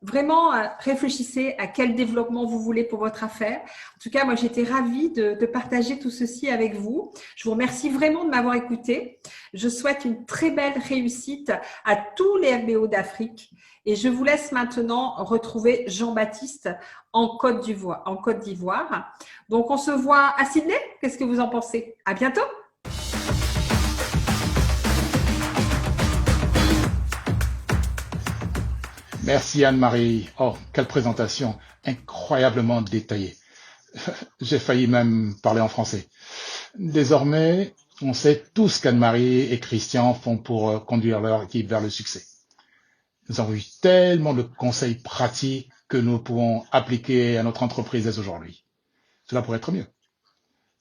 vraiment, réfléchissez à quel développement vous voulez pour votre affaire. En tout cas, moi, j'étais ravie de partager tout ceci avec vous. Je vous remercie vraiment de m'avoir écouté. Je souhaite une très belle réussite à tous les FBO d'Afrique. Et je vous laisse maintenant retrouver Jean-Baptiste en Côte d'Ivoire. Donc, on se voit à Sydney. Qu'est-ce que vous en pensez? À bientôt. Merci Anne-Marie. Oh, quelle présentation incroyablement détaillée. J'ai failli même parler en français. Désormais, on sait tout ce qu'Anne-Marie et Christian font pour conduire leur équipe vers le succès. Nous avons eu tellement de conseils pratiques que nous pouvons appliquer à notre entreprise dès aujourd'hui. Cela pourrait être mieux,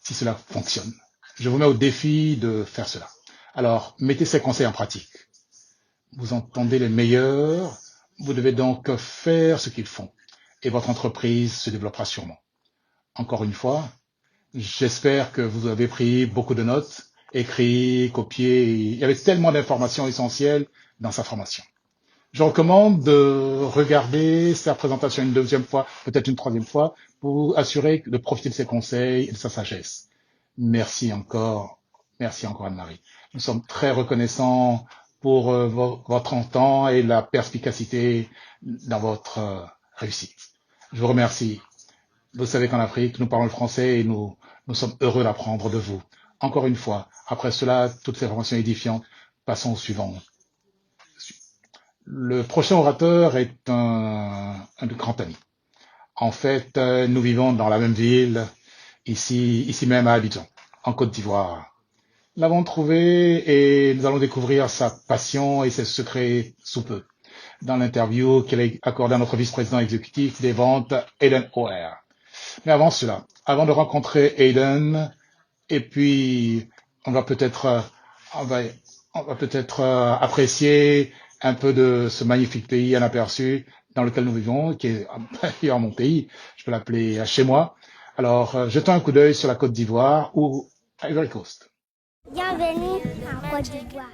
si cela fonctionne. Je vous mets au défi de faire cela. Alors, mettez ces conseils en pratique. Vous entendez les meilleurs. Vous devez donc faire ce qu'ils font et votre entreprise se développera sûrement. Encore une fois, j'espère que vous avez pris beaucoup de notes, écrit, copié. Il y avait tellement d'informations essentielles dans sa formation. Je recommande de regarder sa présentation une deuxième fois, peut-être une troisième fois, pour assurer de profiter de ses conseils et de sa sagesse. Merci encore Anne-Marie. Nous sommes très reconnaissants pour votre entente et la perspicacité dans votre réussite. Je vous remercie. Vous savez qu'en Afrique, nous parlons le français et nous sommes heureux d'apprendre de vous. Encore une fois, après cela, toutes ces informations édifiantes, passons au suivant. Le prochain orateur est un grand ami. En fait, nous vivons dans la même ville, ici même à Abidjan, en Côte d'Ivoire. Nous l'avons trouvé et nous allons découvrir sa passion et ses secrets sous peu dans l'interview qu'elle a accordée à notre vice-président exécutif des ventes, Aiden O'Hare. Mais avant cela, avant de rencontrer Aiden, et puis on va peut-être apprécier un peu de ce magnifique pays inaperçu dans lequel nous vivons, qui est d'ailleurs mon pays, je peux l'appeler chez moi. Alors, jetons un coup d'œil sur la Côte d'Ivoire ou Ivory Coast. Bienvenue en Côte d'Ivoire.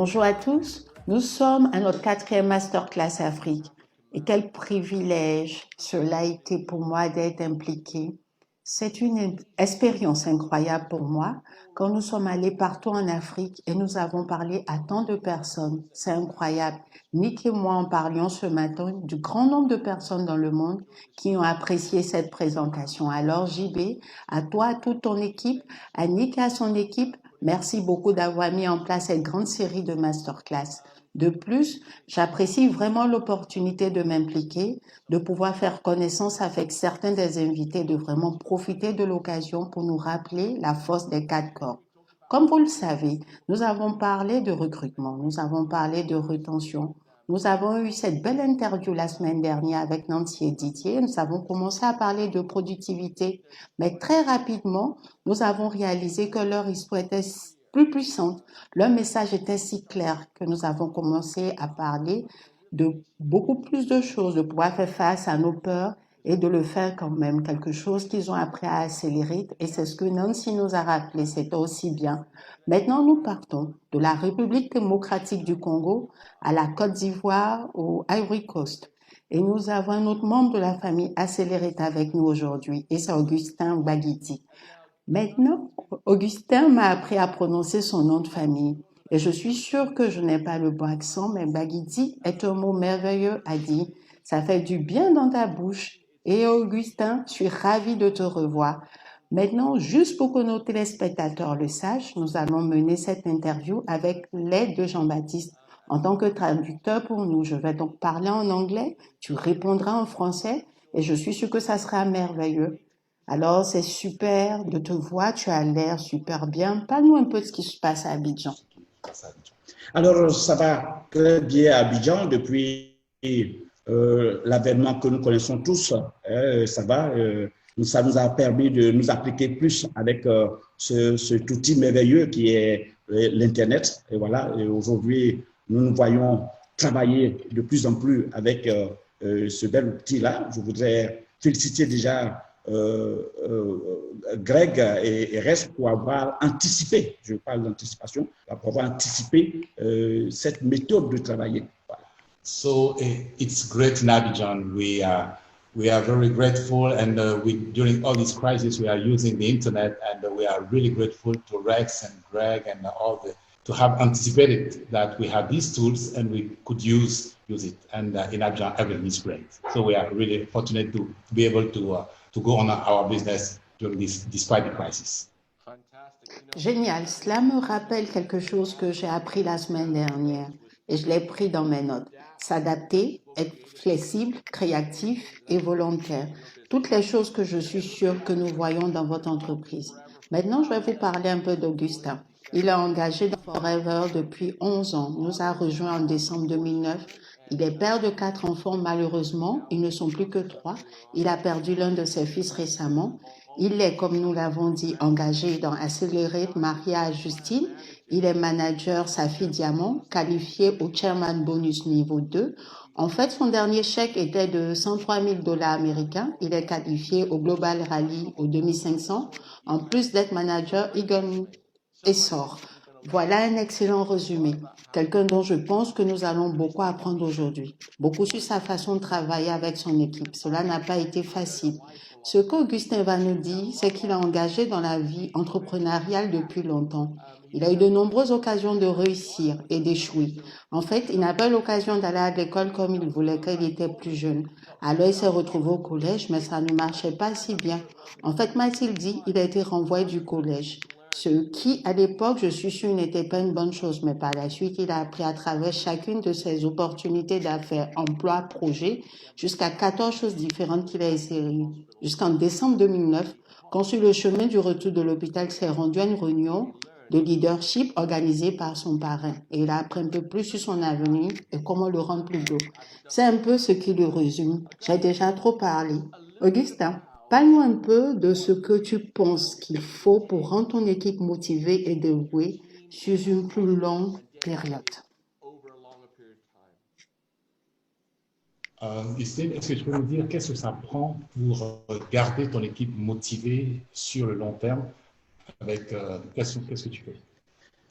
Bonjour à tous. Nous sommes à notre 4e Masterclass Afrique. Et quel privilège cela a été pour moi d'être impliquée. C'est une expérience incroyable pour moi quand nous sommes allés partout en Afrique et nous avons parlé à tant de personnes. C'est incroyable. Nick et moi en parlions ce matin du grand nombre de personnes dans le monde qui ont apprécié cette présentation. Alors JB, à toi, à toute ton équipe, à Nick et à son équipe, merci beaucoup d'avoir mis en place cette grande série de masterclass. De plus, j'apprécie vraiment l'opportunité de m'impliquer, de pouvoir faire connaissance avec certains des invités, de vraiment profiter de l'occasion pour nous rappeler la force des 4 corps. Comme vous le savez, nous avons parlé de recrutement, nous avons parlé de rétention. Nous avons eu cette belle interview la semaine dernière avec Nancy et Didier. Nous avons commencé à parler de productivité, mais très rapidement, nous avons réalisé que leur histoire était plus puissante. Leur message était si clair que nous avons commencé à parler de beaucoup plus de choses, de pouvoir faire face à nos peurs et de le faire quand même, quelque chose qu'ils ont appris à accélérer. Et c'est ce que Nancy nous a rappelé, c'était aussi bien. Maintenant, nous partons de la République démocratique du Congo à la Côte d'Ivoire, au Ivory Coast. Et nous avons un autre membre de la famille Accelerate avec nous aujourd'hui, et c'est Augustin Baguiti. Maintenant, Augustin m'a appris à prononcer son nom de famille. Et je suis sûre que je n'ai pas le bon accent, mais Baguiti est un mot merveilleux à dire. Ça fait du bien dans ta bouche. Et Augustin, je suis ravie de te revoir. Maintenant, juste pour que nos téléspectateurs le sachent, nous allons mener cette interview avec l'aide de Jean-Baptiste. En tant que traducteur pour nous, je vais donc parler en anglais, tu répondras en français et je suis sûre que ça sera merveilleux. Alors, c'est super de te voir, tu as l'air super bien. Parle-nous un peu de ce qui se passe à Abidjan. Alors, ça va très bien à Abidjan depuis l'avènement que nous connaissons tous. Ça va, ça nous a permis de nous appliquer plus avec cet outil merveilleux qui est l'Internet. Et voilà, aujourd'hui, nous nous voyons travailler de plus en plus avec ce bel outil-là. Je voudrais féliciter déjà Greg et reste pour avoir anticipé, je parle d'anticipation, pour avoir anticipé cette méthode de travailler. Voilà. So it's great in Abidjan. We are very grateful, and during all this crisis, we are using the internet, and we are really grateful to Rex and Greg and to have anticipated that we have these tools and we could use it. And in Abidjan, everything is great. So we are really fortunate to be able to go on our business during despite the crisis. Génial. Cela me rappelle quelque chose que j'ai appris la semaine dernière et je l'ai pris dans mes notes. S'adapter, être flexible, créatif et volontaire. Toutes les choses que je suis sûre que nous voyons dans votre entreprise. Maintenant, je vais vous parler un peu d'Augustin. Il est engagé dans Forever depuis 11 ans. Il nous a rejoints en décembre 2009. Il est père de 4 enfants, malheureusement. Ils ne sont plus que 3. Il a perdu l'un de ses fils récemment. Il est, comme nous l'avons dit, engagé dans Accelerate, marié à Justine. Il est manager Safi Diamant, qualifié au Chairman Bonus niveau 2. En fait, son dernier chèque était de 103 000 $ américains. Il est qualifié au Global Rally au 2500, en plus d'être manager Eagle Essor. Voilà un excellent résumé. Quelqu'un dont je pense que nous allons beaucoup apprendre aujourd'hui. Beaucoup sur sa façon de travailler avec son équipe. Cela n'a pas été facile. Ce qu'Augustin va nous dire, c'est qu'il est engagé dans la vie entrepreneuriale depuis longtemps. Il a eu de nombreuses occasions de réussir et d'échouer. En fait, il n'a pas eu l'occasion d'aller à l'école comme il voulait quand il était plus jeune. Alors, il s'est retrouvé au collège, mais ça ne marchait pas si bien. En fait, Mathilde dit, il a été renvoyé du collège. Ce qui, à l'époque, je suis sûre, n'était pas une bonne chose, mais par la suite, il a appris à travers chacune de ses opportunités d'affaires, emploi, projet, jusqu'à 14 choses différentes qu'il a essayé. Jusqu'en décembre 2009, quand sur le chemin du retour de l'hôpital, il s'est rendu à une réunion de leadership organisée par son parrain. Et il a appris un peu plus sur son avenir et comment le rendre plus beau. C'est un peu ce qui le résume. J'ai déjà trop parlé. Augustin, parle-nous un peu de ce que tu penses qu'il faut pour rendre ton équipe motivée et dévouée sur une plus longue période. Justine, est-ce que tu peux nous dire qu'est-ce que ça prend pour garder ton équipe motivée sur le long terme avec qu'est-ce que tu fais?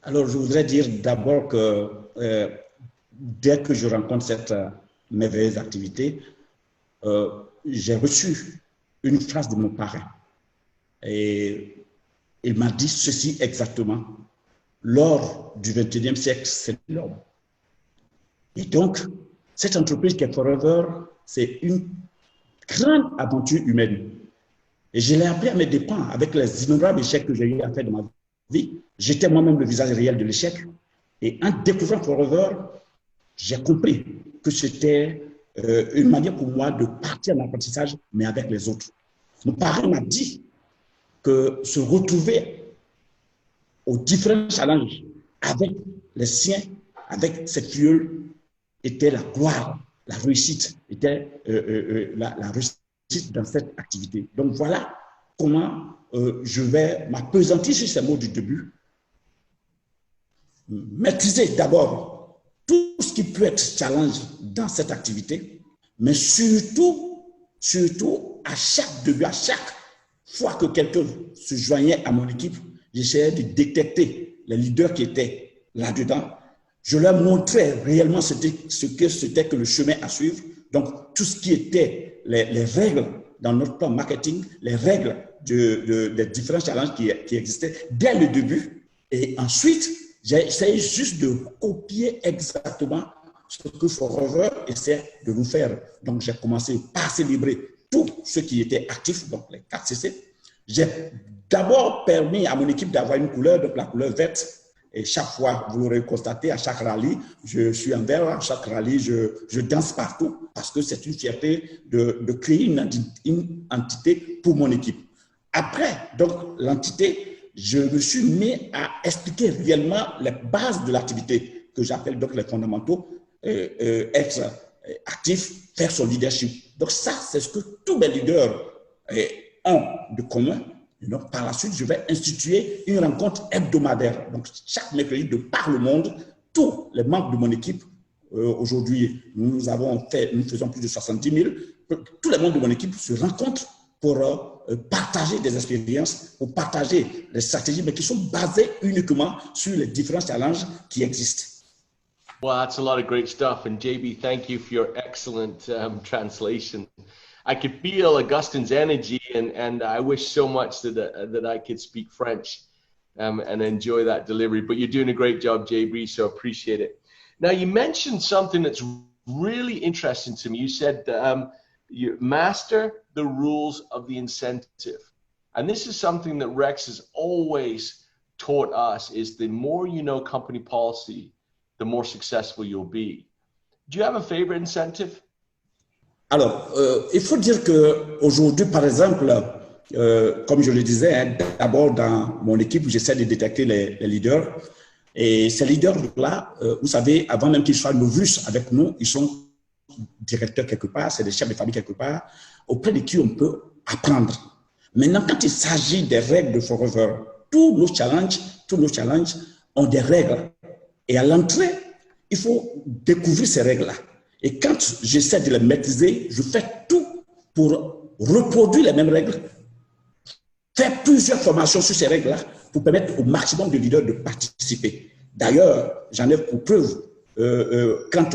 Alors, je voudrais dire d'abord que dès que je rencontre cette merveilleuse activité, j'ai reçu une phrase de mon parrain. Et il m'a dit ceci exactement: l'or du XXIe siècle, c'est l'homme. Et donc, cette entreprise qui est Forever, c'est une grande aventure humaine. Et je l'ai appris à mes dépens avec les innombrables échecs que j'ai eu à faire dans ma vie. J'étais moi-même le visage réel de l'échec. Et en découvrant Forever, j'ai compris que c'était une manière pour moi de partir en apprentissage, mais avec les autres. Mon parrain m'a dit que se retrouver aux différents challenges avec les siens, avec ses filleuls, était la gloire, la réussite, était la réussite dans cette activité. Donc voilà comment je vais m'appesantir sur ces mots du début. Maîtriser d'abord tout ce qui peut être challenge dans cette activité, mais surtout à chaque début, à chaque fois que quelqu'un se joignait à mon équipe, j'essayais de détecter les leaders qui étaient là-dedans. Je leur montrais réellement ce que c'était que le chemin à suivre. Donc, tout ce qui était les règles dans notre plan marketing, les règles des différents challenges qui existaient dès le début. Et ensuite, j'ai essayé juste de copier exactement ce que Forever essaie de nous faire. Donc, j'ai commencé par célébrer tous ceux qui étaient actifs, donc les 4 CC. J'ai d'abord permis à mon équipe d'avoir une couleur, donc la couleur verte. Et chaque fois, vous l'aurez constaté, à chaque rallye, je suis en vert, à chaque rallye, je danse partout parce que c'est une fierté de créer une entité pour mon équipe. Après, donc, l'entité, je me suis mis à expliquer réellement les bases de l'activité que j'appelle donc les fondamentaux, être actif, faire son leadership. Donc ça, c'est ce que tous mes leaders ont de commun. Et donc, par la suite, je vais instituer une rencontre hebdomadaire. Donc, chaque mercredi de par le monde, tous les membres de mon équipe, aujourd'hui, nous faisons plus de 70 000, tous les membres de mon équipe se rencontrent pour partager des expériences, pour partager des stratégies, mais qui sont basées uniquement sur les différents challenges qui existent. Well, that's a lot of great stuff. And JB, thank you for your excellent translation. I could feel Augustine's energy, and I wish so much that I could speak French and enjoy that delivery. But you're doing a great job, JB, so appreciate it. Now, you mentioned something that's really interesting to me. You said you master the rules of the incentive. And this is something that Rex has always taught us, is the more you know company policy, the more successful you'll be. Do you have a favorite incentive? Alors, il faut dire qu'aujourd'hui, par exemple, comme je le disais, hein, d'abord dans mon équipe, j'essaie de détecter les leaders. Et ces leaders-là, vous savez, avant même qu'ils soient novices avec nous, ils sont directeurs quelque part, c'est des chefs de famille quelque part, auprès de qui on peut apprendre. Maintenant, quand il s'agit des règles de Forever, tous nos challenges ont des règles. Et à l'entrée, il faut découvrir ces règles-là. Et quand j'essaie de les maîtriser, je fais tout pour reproduire les mêmes règles, faire plusieurs formations sur ces règles-là pour permettre au maximum de leaders de participer. D'ailleurs, j'en ai pour preuve, quand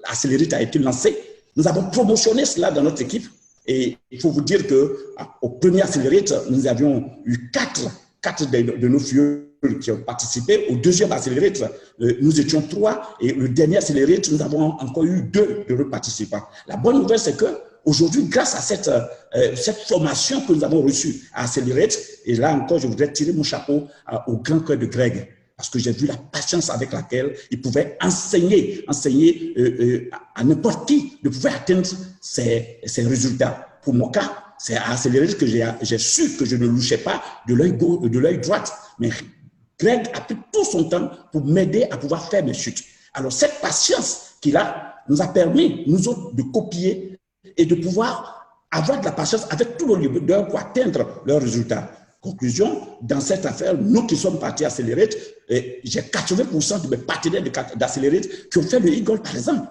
l'Accelerate a été lancé, nous avons promotionné cela dans notre équipe. Et il faut vous dire qu'au premier Accelerate, nous avions eu 4 de nos filles qui ont participé. Au deuxième Accelerate, nous étions 3. Et le dernier Accelerate, nous avons encore eu 2 de nos participants. La bonne nouvelle, c'est qu'aujourd'hui, grâce à cette formation que nous avons reçue à Accelerate, et là encore, je voudrais tirer mon chapeau au grand cœur de Greg, parce que j'ai vu la patience avec laquelle il pouvait enseigner à n'importe qui de pouvoir atteindre ces résultats. Pour mon cas, c'est à Accelerate que j'ai su que je ne louchais pas de l'œil gauche, de l'œil droit, mais Greg a pris tout son temps pour m'aider à pouvoir faire mes chutes. Alors, cette patience qu'il a nous a permis, nous autres, de copier et de pouvoir avoir de la patience avec tous nos leaders pour atteindre leurs résultats. Conclusion, dans cette affaire, nous qui sommes partis à Accelerate, j'ai 80% de mes partenaires d'Accelerate qui ont fait le e-gold, par exemple.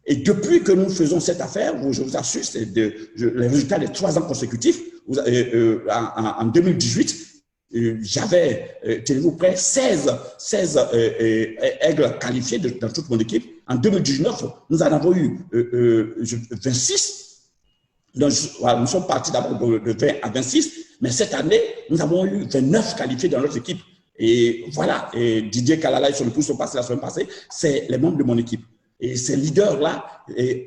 Et depuis que nous faisons cette affaire, je vous assure, c'est les résultats des 3 ans consécutifs, en 2018, j'avais, tenez-vous prêt, 16 aigles qualifiés dans toute mon équipe. En 2019, nous en avons eu 26. Donc, voilà, nous sommes partis d'abord de 20 à 26, mais cette année, nous avons eu 29 qualifiés dans notre équipe. Et voilà, et Didier Kalala et son épouse sont passés la semaine passée, c'est les membres de mon équipe. Et ces leaders-là,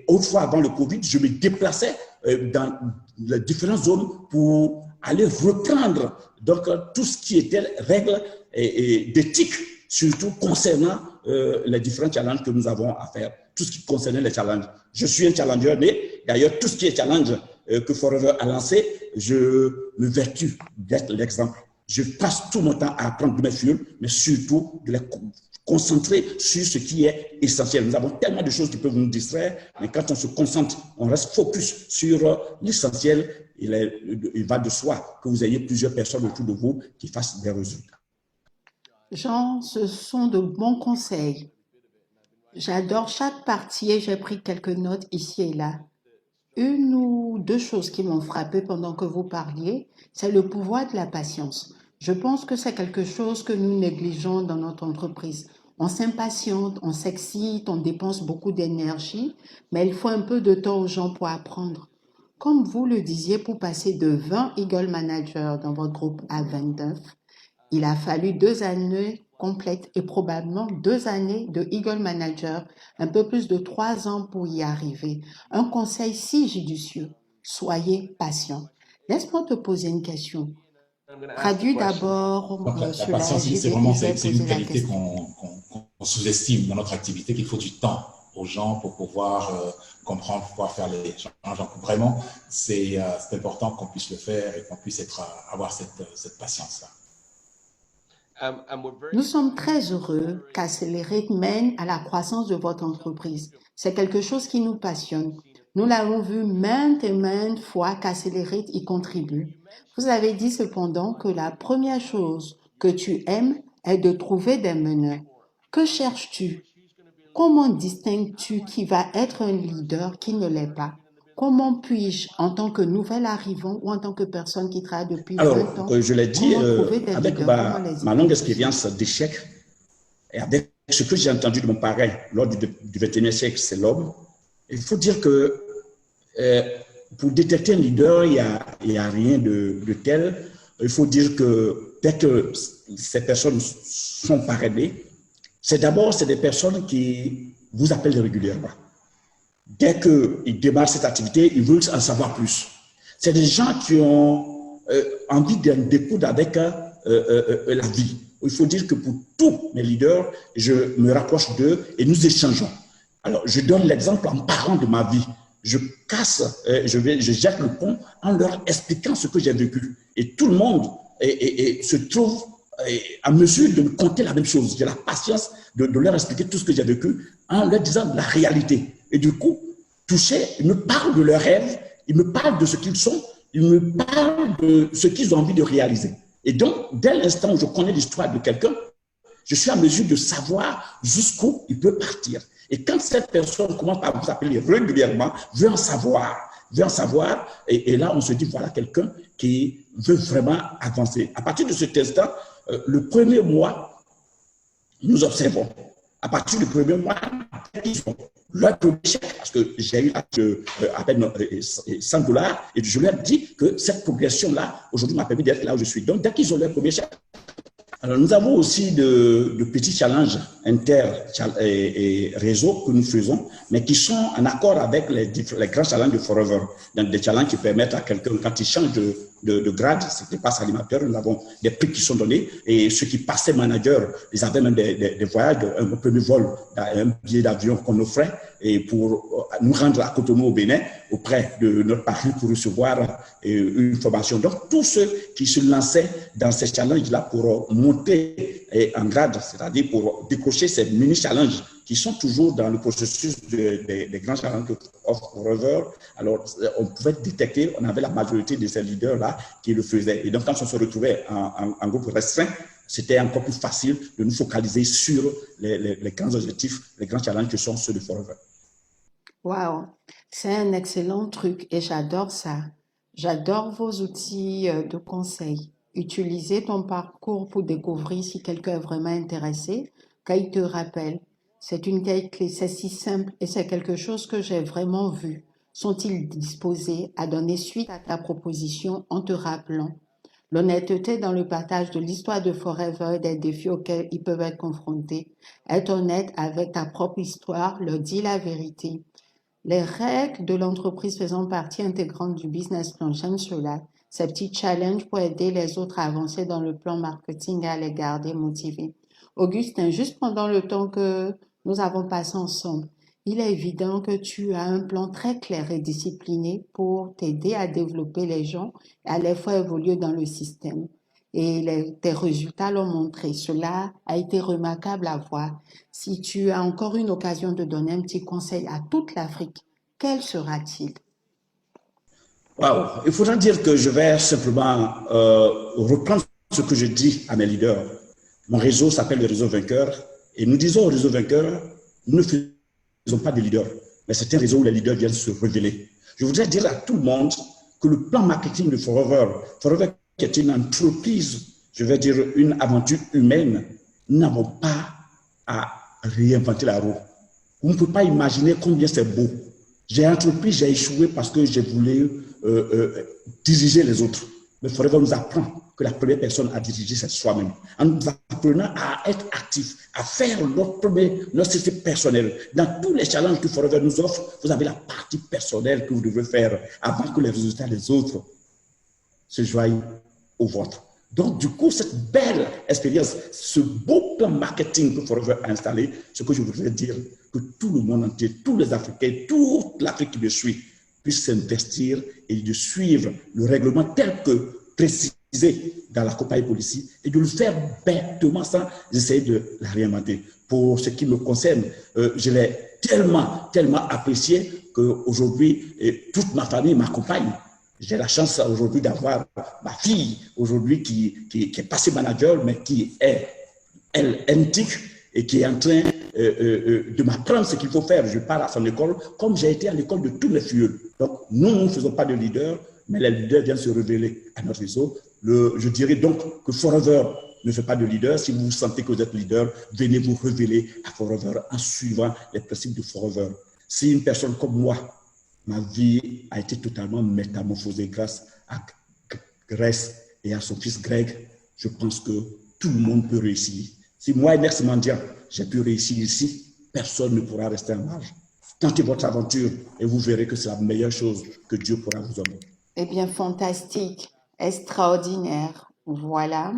autrefois avant le Covid, je me déplaçais dans les différentes zones pour aller reprendre donc, tout ce qui était règles et d'éthique, surtout concernant les différents challenges que nous avons à faire, tout ce qui concernait les challenges. Je suis un challenger né, d'ailleurs tout ce qui est challenge que Forever a lancé, je me vertue d'être l'exemple. Je passe tout mon temps à apprendre de mes filles, mais surtout de les concentrer sur ce qui est essentiel. Nous avons tellement de choses qui peuvent nous distraire, mais quand on se concentre, on reste focus sur l'essentiel, il va de soi que vous ayez plusieurs personnes autour de vous qui fassent des résultats. Jean, ce sont de bons conseils. J'adore chaque partie et j'ai pris quelques notes ici et là. Une ou deux choses qui m'ont frappé pendant que vous parliez, c'est le pouvoir de la patience. Je pense que c'est quelque chose que nous négligeons dans notre entreprise. On s'impatiente, on s'excite, on dépense beaucoup d'énergie, mais il faut un peu de temps aux gens pour apprendre. Comme vous le disiez, pour passer de 20 Eagle Managers dans votre groupe à 29, il a fallu 2 années complètes et probablement 2 années de Eagle Manager, un peu plus de 3 ans pour y arriver. Un conseil si judicieux, soyez patient. Laisse-moi te poser une question. Traduis d'abord La cela. patience, c'est une qualité qu'on sous-estime dans notre activité, qu'il faut du temps aux gens pour pouvoir comprendre, pouvoir faire les changements. Vraiment, c'est important qu'on puisse le faire et qu'on puisse avoir cette patience-là. Nous sommes très heureux qu'Accelerate mène à la croissance de votre entreprise. C'est quelque chose qui nous passionne. Nous l'avons vu maintes et maintes fois qu'Accelerate y contribue. Vous avez dit cependant que la première chose que tu aimes est de trouver des meneurs. Que cherches-tu? Comment distingues-tu qui va être un leader qui ne l'est pas? Comment puis-je, en tant que nouvel arrivant ou en tant que personne qui travaille depuis 20 ans, Alors, je l'ai dit, avec ma longue identifier? expérience d'échec et avec ce que j'ai entendu de mon parrain lors du XXIe siècle, c'est l'homme, il faut dire que pour détecter un leader, il y a rien de tel. Il faut dire que dès que ces personnes sont parrainées, c'est des personnes qui vous appellent régulièrement. Dès qu'ils démarrent cette activité, ils veulent en savoir plus. C'est des gens qui ont envie de découdre avec la vie. Il faut dire que pour tous mes leaders, je me rapproche d'eux et nous échangeons. Alors, je donne l'exemple en parlant de ma vie. Je jette le pont en leur expliquant ce que j'ai vécu. Et tout le monde se trouve à mesure de me conter la même chose. J'ai la patience de leur expliquer tout ce que j'ai vécu en leur disant la réalité. Et du coup, touchés, ils me parlent de leurs rêves, ils me parlent de ce qu'ils sont, ils me parlent de ce qu'ils ont envie de réaliser. Et donc, dès l'instant où je connais l'histoire de quelqu'un, je suis en mesure de savoir jusqu'où il peut partir. Et quand cette personne commence à vous appeler régulièrement, veut en savoir, et là, on se dit, voilà quelqu'un qui veut vraiment avancer. À partir de cet instant, le premier mois, nous observons. À partir du premier mois, ils ont leur premier chèque, parce que j'ai eu à peine $100, et je leur dis que cette progression-là, aujourd'hui, m'a permis d'être là où je suis. Donc, dès qu'ils ont leur premier chèque, alors, nous avons aussi de petits challenges inter et réseaux que nous faisons, mais qui sont en accord avec les grands challenges de Forever. Donc, des challenges qui permettent à quelqu'un, quand il change de grade, ce qui passe animateur, nous avons des prix qui sont donnés, et ceux qui passaient manager, ils avaient même des voyages, un premier vol, un billet d'avion qu'on offrait, et pour nous rendre à Cotonou au Bénin, auprès de notre patrie pour recevoir une formation. Donc, tous ceux qui se lançaient dans ces challenges-là pour monter en grade, c'est-à-dire pour décrocher ces mini-challenges qui sont toujours dans le processus des grands challenges of Forever. Alors, on pouvait détecter, on avait la majorité de ces leaders-là qui le faisaient. Et donc, quand on se retrouvait en groupe restreint, c'était encore plus facile de nous focaliser sur les grands objectifs, les grands challenges que sont ceux de Forever. Wow, c'est un excellent truc et j'adore ça. J'adore vos outils de conseil. utiliser ton parcours pour découvrir si quelqu'un est vraiment intéressé, qu'il te rappelle. C'est une clé, c'est si simple et c'est quelque chose que j'ai vraiment vu. Sont-ils disposés à donner suite à ta proposition en te rappelant? L'honnêteté dans le partage de l'histoire de Forever et des défis auxquels ils peuvent être confrontés. Être honnête avec ta propre histoire, leur dire la vérité. Les règles de l'entreprise faisant partie intégrante du business plan, j'aime cela. Ces petits challenges pour aider les autres à avancer dans le plan marketing et à les garder motivés. Augustin, juste pendant le temps que nous avons passé ensemble, il est évident que tu as un plan très clair et discipliné pour t'aider à développer les gens et à les faire évoluer dans le système. Et tes résultats l'ont montré. Cela a été remarquable à voir. Si tu as encore une occasion de donner un petit conseil à toute l'Afrique, quel sera-t-il? Wow. Il faudra dire que je vais simplement reprendre ce que je dis à mes leaders. Mon réseau s'appelle le réseau vainqueur et nous disons au réseau vainqueur, nous ne faisons pas de leaders, mais c'est un réseau où les leaders viennent se révéler. Je voudrais dire à tout le monde que le plan marketing de Forever qui est une entreprise, je vais dire une aventure humaine, nous n'avons pas à réinventer la roue. Vous ne pouvez pas imaginer combien c'est beau. J'ai entrepris, j'ai échoué parce que je voulais diriger les autres. Mais Forever nous apprend que la première personne à diriger, c'est soi-même. En nous apprenant à être actifs, à faire notre système personnel. Dans tous les challenges que Forever nous offre, vous avez la partie personnelle que vous devez faire avant que les résultats des autres se joignent au vôtre. Donc, du coup, cette belle expérience, ce beau plan marketing que Forever a installé, ce que je voudrais dire, que tout le monde entier, tous les Africains, toute l'Afrique qui me suit, puisse s'investir et de suivre le règlement tel que précisé dans la compagnie Policy et de le faire bêtement sans essayer de la réinventer. Pour ce qui me concerne, je l'ai tellement apprécié qu'aujourd'hui, toute ma famille m'accompagne. J'ai la chance aujourd'hui d'avoir ma fille aujourd'hui qui est passée manager, mais qui est, elle, NTIC et qui est en train de m'apprendre ce qu'il faut faire. Je pars à son école comme j'ai été à l'école de tous mes filles. Donc, nous ne faisons pas de leader, mais les leaders viennent se révéler à notre réseau. Je dirais donc que Forever ne fait pas de leader. Si vous sentez que vous êtes leader, venez vous révéler à Forever en suivant les principes de Forever. Si une personne comme moi, ma vie a été totalement métamorphosée grâce à Grace et à son fils Greg, je pense que tout le monde peut réussir. Si moi et Next Mandia, j'ai pu réussir ici, personne ne pourra rester en marge. Tentez votre aventure et vous verrez que c'est la meilleure chose que Dieu pourra vous donner. Eh bien, fantastique, extraordinaire. Voilà.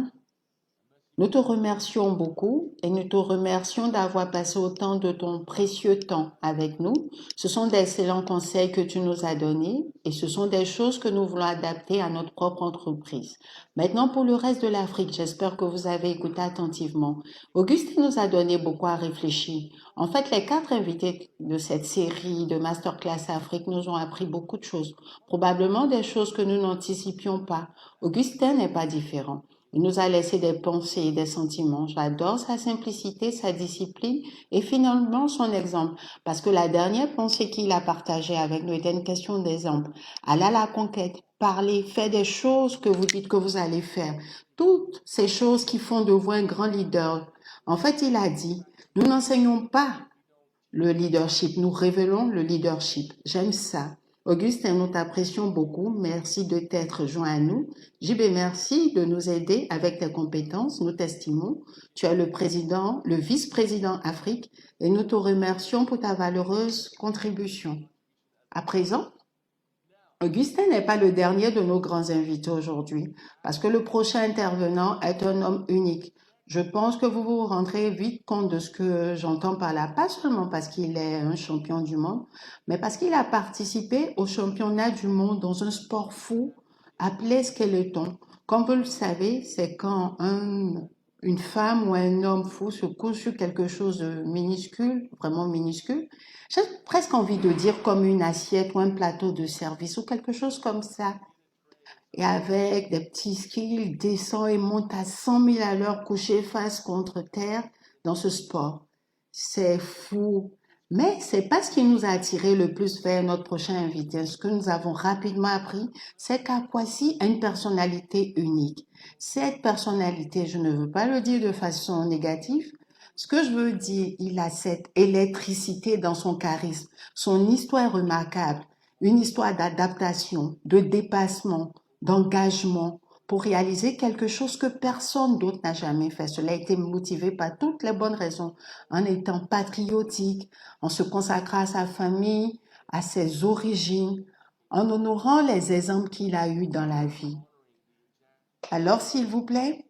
Nous te remercions beaucoup et nous te remercions d'avoir passé autant de ton précieux temps avec nous. Ce sont d'excellents conseils que tu nous as donnés et ce sont des choses que nous voulons adapter à notre propre entreprise. Maintenant, pour le reste de l'Afrique, j'espère que vous avez écouté attentivement. Augustin nous a donné beaucoup à réfléchir. En fait, les 4 invités de cette série de Masterclass Afrique nous ont appris beaucoup de choses. Probablement des choses que nous n'anticipions pas. Augustin n'est pas différent. Il nous a laissé des pensées et des sentiments. J'adore sa simplicité, sa discipline et finalement son exemple. Parce que la dernière pensée qu'il a partagée avec nous était une question d'exemple. Aller à la conquête, parler, faire des choses que vous dites que vous allez faire. Toutes ces choses qui font de vous un grand leader. En fait, il a dit, nous n'enseignons pas le leadership, nous révélons le leadership. J'aime ça. Augustin, nous t'apprécions beaucoup. Merci de t'être joint à nous. JB, merci de nous aider avec tes compétences. Nous t'estimons. Tu es le vice-président Afrique et nous te remercions pour ta valeureuse contribution. À présent, Augustin n'est pas le dernier de nos grands invités aujourd'hui parce que le prochain intervenant est un homme unique. Je pense que vous vous rendrez vite compte de ce que j'entends par là, pas seulement parce qu'il est un champion du monde, mais parce qu'il a participé au championnat du monde dans un sport fou appelé skeleton. Comme vous le savez, c'est quand une femme ou un homme fou se couche sur quelque chose de minuscule, vraiment minuscule. J'ai presque envie de dire comme une assiette ou un plateau de service ou quelque chose comme ça. Et avec des petits skis, il descend et monte à 100 000 à l'heure couché face contre terre dans ce sport. C'est fou. Mais c'est pas ce qui nous a attiré le plus vers notre prochain invité. Ce que nous avons rapidement appris, c'est qu'Akwasi a une personnalité unique. Cette personnalité, je ne veux pas le dire de façon négative. Ce que je veux dire, il a cette électricité dans son charisme. Son histoire est remarquable. Une histoire d'adaptation, de dépassement, d'engagement pour réaliser quelque chose que personne d'autre n'a jamais fait. Cela a été motivé par toutes les bonnes raisons, en étant patriotique, en se consacrant à sa famille, à ses origines, en honorant les exemples qu'il a eus dans la vie. Alors, s'il vous plaît,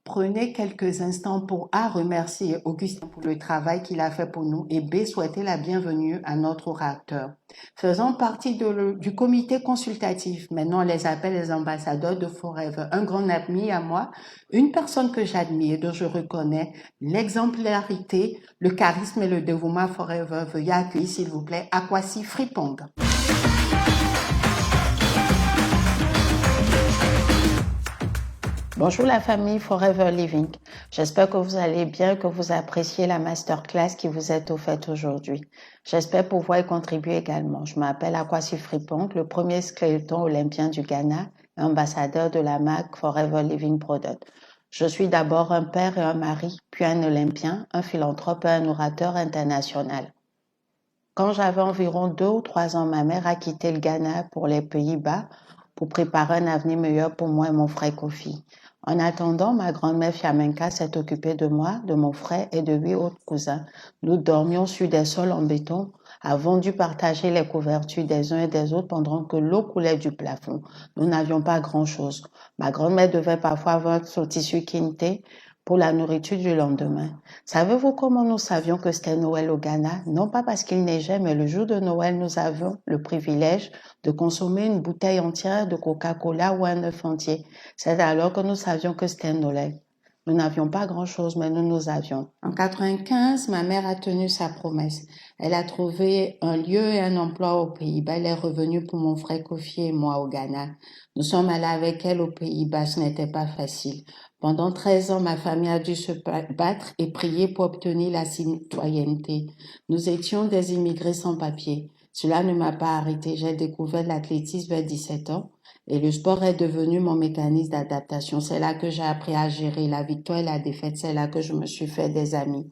prenez quelques instants pour A, remercier Augustin pour le travail qu'il a fait pour nous et B, souhaiter la bienvenue à notre orateur. Faisant partie du comité consultatif, maintenant on les appelle les ambassadeurs de Forever, un grand ami à moi, une personne que j'admire, dont je reconnais l'exemplarité, le charisme et le dévouement à Forever. Veuillez accueillir, s'il vous plaît, Akwasi Frimpong. Bonjour la famille Forever Living. J'espère que vous allez bien, que vous appréciez la masterclass qui vous est offerte aujourd'hui. J'espère pouvoir y contribuer également. Je m'appelle Akwasi Frimpong, le premier skeleton olympien du Ghana et ambassadeur de la marque Forever Living Product. Je suis d'abord un père et un mari, puis un olympien, un philanthrope et un orateur international. Quand j'avais environ 2 ou 3 ans, ma mère a quitté le Ghana pour les Pays-Bas pour préparer un avenir meilleur pour moi et mon frère Kofi. En attendant, ma grand-mère Fiamenka s'est occupée de moi, de mon frère et de 8 autres cousins. Nous dormions sur des sols en béton, avons dû partager les couvertures des uns et des autres pendant que l'eau coulait du plafond. Nous n'avions pas grand-chose. Ma grand-mère devait parfois vendre son tissu quinté pour la nourriture du lendemain. Savez-vous comment nous savions que c'était Noël au Ghana? Non pas parce qu'il neigeait, mais le jour de Noël, nous avions le privilège de consommer une bouteille entière de Coca-Cola ou un œuf entier. C'est alors que nous savions que c'était Noël. Nous n'avions pas grand-chose, mais nous avions. En 1995, ma mère a tenu sa promesse. Elle a trouvé un lieu et un emploi aux Pays-Bas. Elle est revenue pour mon frère Kofi et moi au Ghana. Nous sommes allés avec elle aux Pays-Bas. Ce n'était pas facile. Pendant 13 ans, ma famille a dû se battre et prier pour obtenir la citoyenneté. Nous étions des immigrés sans papier. Cela ne m'a pas arrêté. J'ai découvert l'athlétisme vers 17 ans et le sport est devenu mon mécanisme d'adaptation. C'est là que j'ai appris à gérer la victoire et la défaite. C'est là que je me suis fait des amis.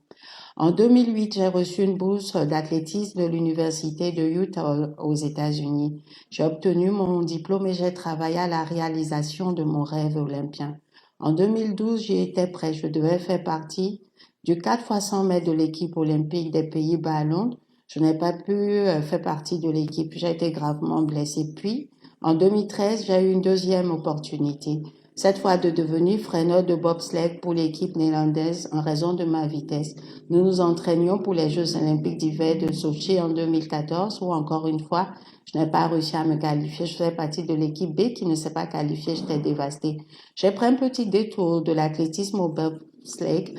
En 2008, j'ai reçu une bourse d'athlétisme de l'université de Utah aux États-Unis. J'ai obtenu mon diplôme et j'ai travaillé à la réalisation de mon rêve olympien. En 2012, j'y étais prêt. Je devais faire partie du 4x100 mètres de l'équipe olympique des Pays-Bas à Londres. Je n'ai pas pu faire partie de l'équipe. J'ai été gravement blessée. Puis, en 2013, j'ai eu une deuxième opportunité. Cette fois de devenir freineur de bobsleigh pour l'équipe néerlandaise en raison de ma vitesse. Nous nous entraînions pour les Jeux olympiques d'hiver de Sochi en 2014 où encore une fois, je n'ai pas réussi à me qualifier. Je fais partie de l'équipe B qui ne s'est pas qualifiée. J'étais dévastée. J'ai pris un petit détour de l'athlétisme au bobsleigh.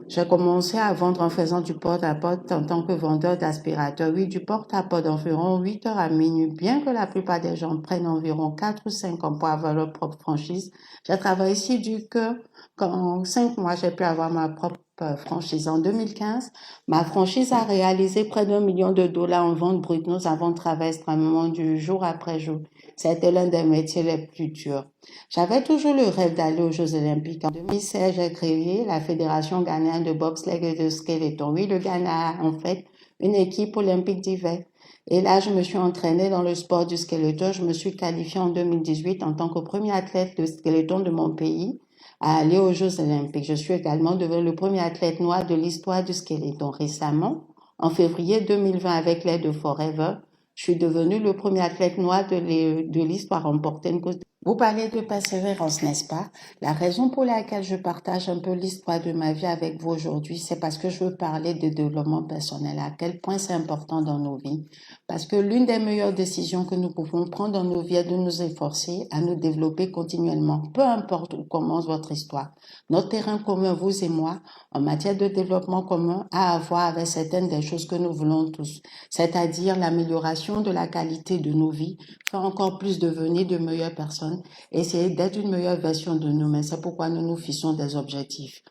J'ai commencé à vendre en faisant du porte-à-porte en tant que vendeur d'aspirateurs. Oui, du porte-à-porte d'environ 8 heures à minuit. Bien que la plupart des gens prennent environ 4 ou 5 ans pour avoir leur propre franchise, j'ai travaillé si dur que qu'en 5 mois, j'ai pu avoir ma propre franchise. En 2015, ma franchise a réalisé près d'1 million de dollars en vente brute. Nous avons travaillé extrêmement dur, jour après jour. C'était l'un des métiers les plus durs. J'avais toujours le rêve d'aller aux Jeux olympiques. En 2016, j'ai créé la Fédération ghanéenne de bobsleigh et de skeleton. Oui, le Ghana a en fait une équipe olympique d'hiver. Et là, je me suis entraînée dans le sport du skeleton. Je me suis qualifiée en 2018 en tant que premier athlète de skeleton de mon pays à aller aux Jeux olympiques. Je suis également devenue le premier athlète noir de l'histoire du skeleton. Récemment, en février 2020, avec l'aide de Forever, je suis devenue le premier athlète noir de l'histoire à remporter une course. Vous parlez de persévérance, n'est-ce pas? La raison pour laquelle je partage un peu l'histoire de ma vie avec vous aujourd'hui, c'est parce que je veux parler de développement personnel, à quel point c'est important dans nos vies. Parce que l'une des meilleures décisions que nous pouvons prendre dans nos vies est de nous efforcer à nous développer continuellement, peu importe où commence votre histoire. Notre terrain commun, vous et moi, en matière de développement commun, a à voir avec certaines des choses que nous voulons tous, c'est-à-dire l'amélioration de la qualité de nos vies, faire encore plus devenir de meilleures personnes, essayer d'être une meilleure version de nous-mêmes. C'est pourquoi nous nous fixons des objectifs.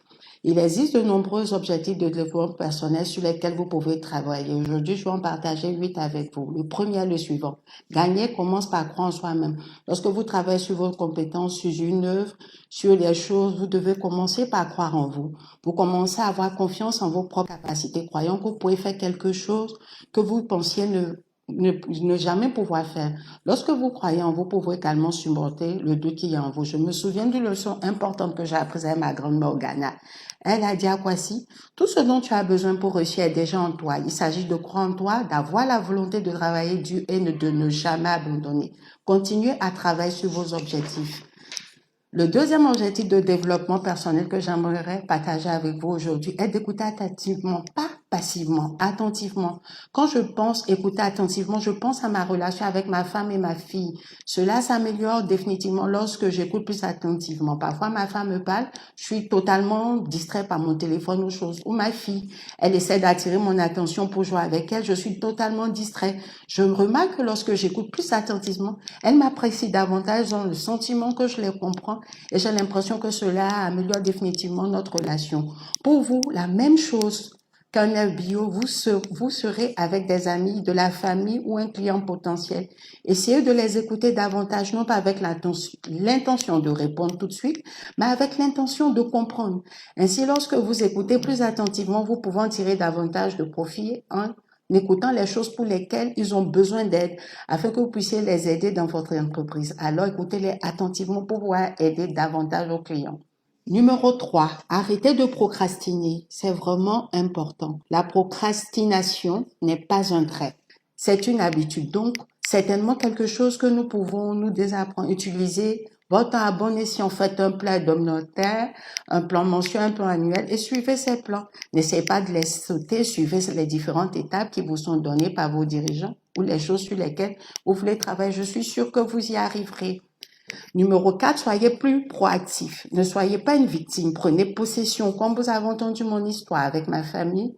Il existe de nombreux objectifs de développement personnel sur lesquels vous pouvez travailler. Aujourd'hui, je vais en partager 8 avec vous. Le premier est le suivant. Gagner commence par croire en soi-même. Lorsque vous travaillez sur vos compétences, sur une œuvre, sur les choses, vous devez commencer par croire en vous. Vous commencez à avoir confiance en vos propres capacités, croyant que vous pouvez faire quelque chose que vous pensiez ne jamais pouvoir faire. Lorsque vous croyez en vous, vous pouvez également surmonter le doute qu'il y a en vous. Je me souviens d'une leçon importante que j'ai apprise avec ma grand-mère au Ghana. Elle a dit à Kwasi, tout ce dont tu as besoin pour réussir est déjà en toi. Il s'agit de croire en toi, d'avoir la volonté de travailler dur et de ne jamais abandonner. Continuez à travailler sur vos objectifs. Le deuxième objectif de développement personnel que j'aimerais partager avec vous aujourd'hui est d'écouter attentivement, pas passivement, attentivement. Quand je pense écouter attentivement, je pense à ma relation avec ma femme et ma fille. Cela s'améliore définitivement lorsque j'écoute plus attentivement. Parfois, ma femme me parle, je suis totalement distrait par mon téléphone ou chose. Ou ma fille, elle essaie d'attirer mon attention pour jouer avec elle, je suis totalement distrait. Je remarque que lorsque j'écoute plus attentivement, elle m'apprécie davantage dans le sentiment que je les comprends et j'ai l'impression que cela améliore définitivement notre relation. Pour vous, la même chose qu'un FBO, vous serez avec des amis, de la famille ou un client potentiel. Essayez de les écouter davantage, non pas avec l'intention de répondre tout de suite, mais avec l'intention de comprendre. Ainsi, lorsque vous écoutez plus attentivement, vous pouvez en tirer davantage de profit en écoutant les choses pour lesquelles ils ont besoin d'aide, afin que vous puissiez les aider dans votre entreprise. Alors, écoutez-les attentivement pour pouvoir aider davantage vos clients. Numéro 3, arrêtez de procrastiner. C'est vraiment important. La procrastination n'est pas un trait. C'est une habitude. Donc, certainement quelque chose que nous pouvons nous désapprendre, utiliser votre temps à bon escient. Faites un plan hebdomadaire, un plan mensuel, un plan annuel et suivez ces plans. N'essayez pas de les sauter, suivez les différentes étapes qui vous sont données par vos dirigeants ou les choses sur lesquelles vous voulez travailler. Je suis sûre que vous y arriverez. Numéro 4, soyez plus proactif. Ne soyez pas une victime. Prenez possession. Comme vous avez entendu mon histoire avec ma famille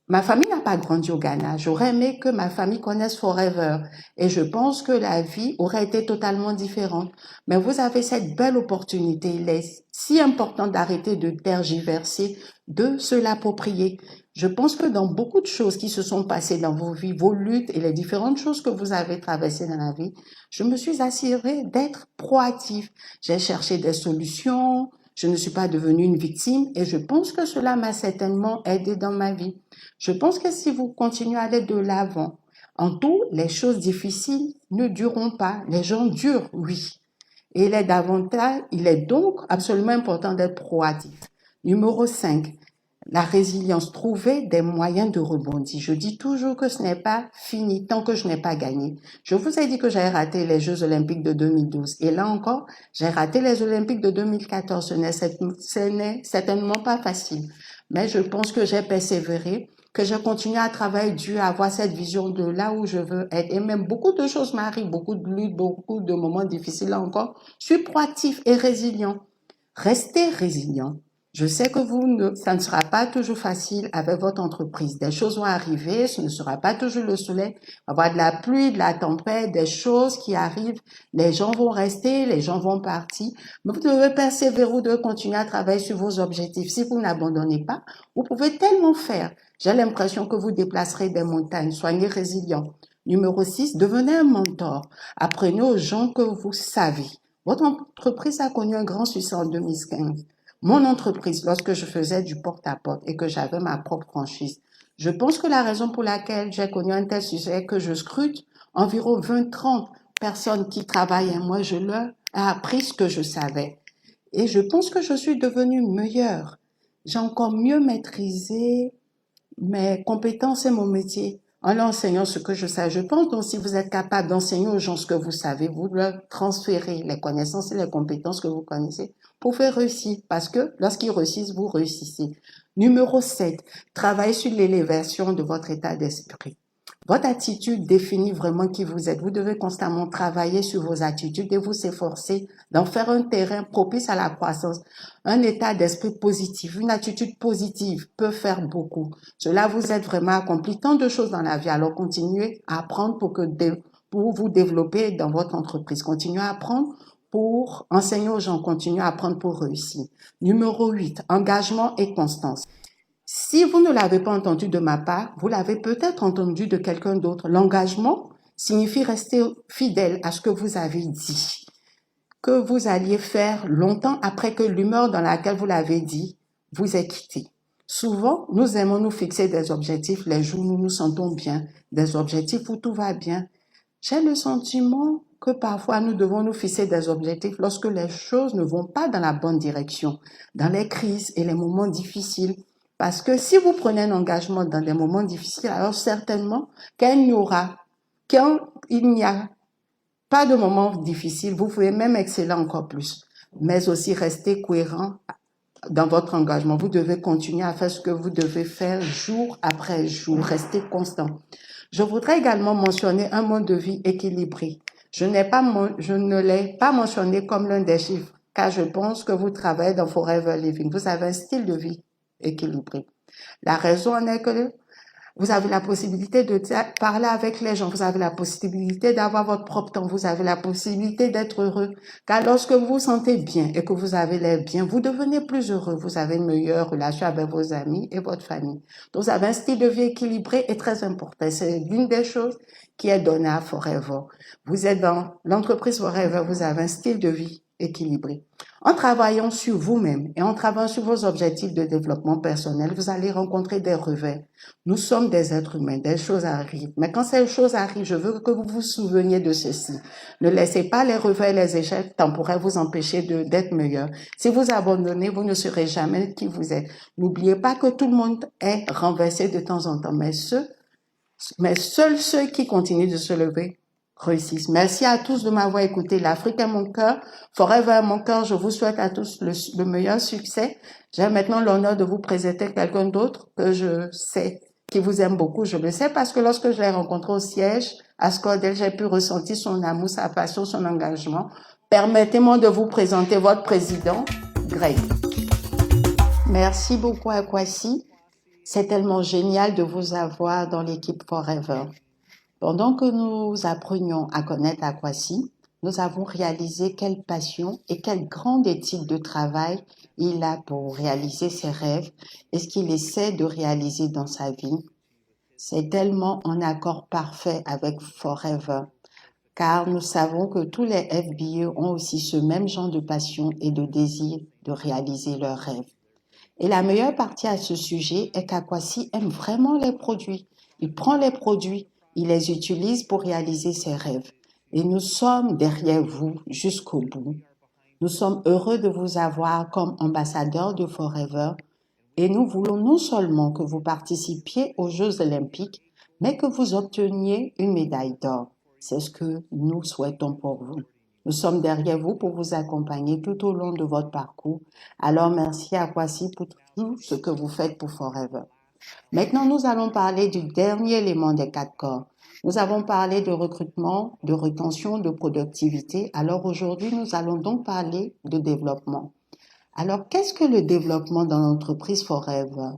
n'a pas grandi au Ghana. J'aurais aimé que ma famille connaisse Forever. Et je pense que la vie aurait été totalement différente. Mais vous avez cette belle opportunité. Il est si important d'arrêter de tergiverser, de se l'approprier. Je pense que dans beaucoup de choses qui se sont passées dans vos vies, vos luttes et les différentes choses que vous avez traversées dans la vie, je me suis assurée d'être proactive. J'ai cherché des solutions. Je ne suis pas devenue une victime et je pense que cela m'a certainement aidé dans ma vie. Je pense que si vous continuez à aller de l'avant, en tout, les choses difficiles ne dureront pas. Les gens durent, oui. Et il est donc absolument important d'être proactif. Numéro 5, la résilience. Trouver des moyens de rebondir. Je dis toujours que ce n'est pas fini tant que je n'ai pas gagné. Je vous ai dit que j'avais raté les Jeux Olympiques de 2012. Et là encore, j'ai raté les Olympiques de 2014. Ce n'est certainement pas facile. Mais je pense que j'ai persévéré, que j'ai continué à travailler dur, à avoir cette vision de là où je veux être. Et même beaucoup de choses m'arrivent, beaucoup de luttes, beaucoup de moments difficiles là encore. Je suis proactif et résilient. Restez résilient. Je sais que ça ne sera pas toujours facile avec votre entreprise. Des choses vont arriver, ce ne sera pas toujours le soleil. Il va y avoir de la pluie, de la tempête, des choses qui arrivent. Les gens vont rester, les gens vont partir. Mais vous devez persévérer, vous devez continuer à travailler sur vos objectifs. Si vous n'abandonnez pas, vous pouvez tellement faire. J'ai l'impression que vous déplacerez des montagnes. Soyez résilient. Numéro 6, devenez un mentor. Apprenez aux gens que vous savez. Votre entreprise a connu un grand succès en 2015. Mon entreprise, lorsque je faisais du porte-à-porte et que j'avais ma propre franchise, je pense que la raison pour laquelle j'ai connu un tel succès est que je scrute environ 20-30 personnes qui travaillent et moi, je leur ai appris ce que je savais. Et je pense que je suis devenue meilleure. J'ai encore mieux maîtrisé mes compétences et mon métier en leur enseignant ce que je sais. Je pense donc si vous êtes capable d'enseigner aux gens ce que vous savez, vous leur transférez les connaissances et les compétences que vous connaissez pour faire réussir. Parce que lorsqu'ils réussissent, vous réussissez. Numéro 7, travaillez sur l'élévation de votre état d'esprit. Votre attitude définit vraiment qui vous êtes. Vous devez constamment travailler sur vos attitudes et vous efforcer d'en faire un terrain propice à la croissance. Un état d'esprit positif, une attitude positive peut faire beaucoup. Cela vous aide vraiment à accomplir tant de choses dans la vie. Alors continuez à apprendre pour vous développer dans votre entreprise. Continuez à apprendre pour enseigner aux gens, continuer à apprendre pour réussir. Numéro 8, engagement et constance. Si vous ne l'avez pas entendu de ma part, vous l'avez peut-être entendu de quelqu'un d'autre. L'engagement signifie rester fidèle à ce que vous avez dit, que vous alliez faire longtemps après que l'humeur dans laquelle vous l'avez dit vous ait quitté. Souvent, nous aimons nous fixer des objectifs les jours où nous nous sentons bien, des objectifs où tout va bien. J'ai le sentiment que parfois nous devons nous fixer des objectifs lorsque les choses ne vont pas dans la bonne direction, dans les crises et les moments difficiles. Parce que si vous prenez un engagement dans des moments difficiles, alors certainement quand il n'y a pas de moments difficiles, vous pouvez même exceller encore plus. Mais aussi rester cohérent dans votre engagement. Vous devez continuer à faire ce que vous devez faire jour après jour, rester constant. Je voudrais également mentionner un mode de vie équilibré. Je ne l'ai pas mentionné comme l'un des chiffres, car je pense que vous travaillez dans Forever Living. Vous avez un style de vie équilibré. La raison en est que vous avez la possibilité de parler avec les gens, vous avez la possibilité d'avoir votre propre temps, vous avez la possibilité d'être heureux. Car lorsque vous vous sentez bien et que vous avez l'air bien, vous devenez plus heureux, vous avez une meilleure relation avec vos amis et votre famille. Donc vous avez un style de vie équilibré et très important. C'est l'une des choses qui est donnée à Forever. Vous êtes dans l'entreprise Forever, vous avez un style de vie équilibré. En travaillant sur vous-même et en travaillant sur vos objectifs de développement personnel, vous allez rencontrer des revers. Nous sommes des êtres humains, des choses arrivent. Mais quand ces choses arrivent, je veux que vous vous souveniez de ceci. Ne laissez pas les revers et les échecs temporaires vous empêcher d'être meilleur. Si vous abandonnez, vous ne serez jamais qui vous êtes. N'oubliez pas que tout le monde est renversé de temps en temps, mais seuls ceux qui continuent de se lever réussissent. Merci à tous de m'avoir écouté. L'Afrique est mon cœur, Forever est mon cœur. Je vous souhaite à tous le meilleur succès. J'ai maintenant l'honneur de vous présenter quelqu'un d'autre que je sais qui vous aime beaucoup. Je le sais parce que lorsque je l'ai rencontré au siège à Scordell, j'ai pu ressentir son amour, sa passion, son engagement. Permettez-moi de vous présenter votre président, Greg. Merci beaucoup à Kwasi. C'est tellement génial de vous avoir dans l'équipe Forever. Pendant que nous apprenions à connaître Akwasi, nous avons réalisé quelle passion et quelle grande éthique de travail il a pour réaliser ses rêves et ce qu'il essaie de réaliser dans sa vie. C'est tellement en accord parfait avec Forever, car nous savons que tous les FBE ont aussi ce même genre de passion et de désir de réaliser leurs rêves. Et la meilleure partie à ce sujet est qu'Akwasi aime vraiment les produits. Il prend les produits, il les utilise pour réaliser ses rêves. Et nous sommes derrière vous jusqu'au bout. Nous sommes heureux de vous avoir comme ambassadeur de Forever et nous voulons non seulement que vous participiez aux Jeux Olympiques, mais que vous obteniez une médaille d'or. C'est ce que nous souhaitons pour vous. Nous sommes derrière vous pour vous accompagner tout au long de votre parcours. Alors merci à Kwasi pour tout ce que vous faites pour Forever. Maintenant, nous allons parler du dernier élément des 4 corps. Nous avons parlé de recrutement, de rétention, de productivité. Alors aujourd'hui, nous allons donc parler de développement. Alors, qu'est-ce que le développement dans l'entreprise Forever?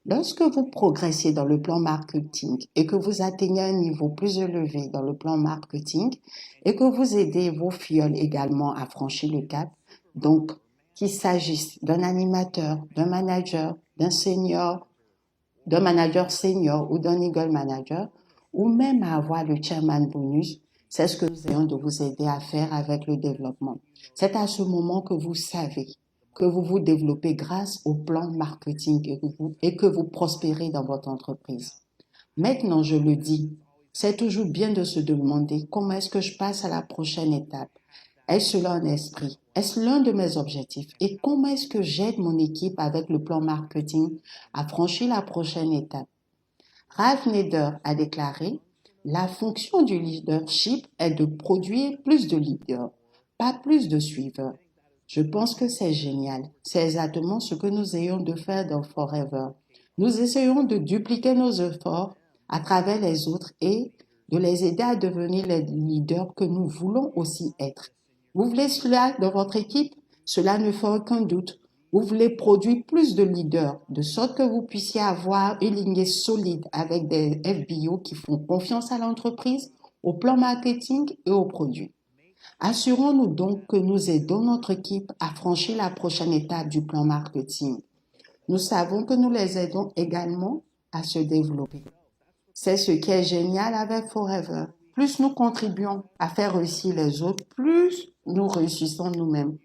Lorsque vous progressez dans le plan marketing et que vous atteignez un niveau plus élevé dans le plan marketing et que vous aidez vos filles également à franchir le cap, donc qu'il s'agisse d'un animateur, d'un manager, d'un manager senior ou d'un Eagle manager, ou même à avoir le chairman bonus, c'est ce que nous essayons de vous aider à faire avec le développement. C'est à ce moment que vous savez que vous vous développez grâce au plan marketing et que vous prospérez dans votre entreprise. Maintenant, je le dis, c'est toujours bien de se demander comment est-ce que je passe à la prochaine étape. Est-ce cela un esprit? Est-ce l'un de mes objectifs? Et comment est-ce que j'aide mon équipe avec le plan marketing à franchir la prochaine étape? Ralph Nader a déclaré « La fonction du leadership est de produire plus de leaders, pas plus de suiveurs. » Je pense que c'est génial. C'est exactement ce que nous essayons de faire dans Forever. Nous essayons de dupliquer nos efforts à travers les autres et de les aider à devenir les leaders que nous voulons aussi être. Vous voulez cela dans votre équipe? Cela ne fait aucun doute. Vous voulez produire plus de leaders, de sorte que vous puissiez avoir une lignée solide avec des FBO qui font confiance à l'entreprise, au plan marketing et aux produits. Assurons-nous donc que nous aidons notre équipe à franchir la prochaine étape du plan marketing. Nous savons que nous les aidons également à se développer. C'est ce qui est génial avec Forever. Plus nous contribuons à faire réussir les autres, plus nous réussissons nous-mêmes.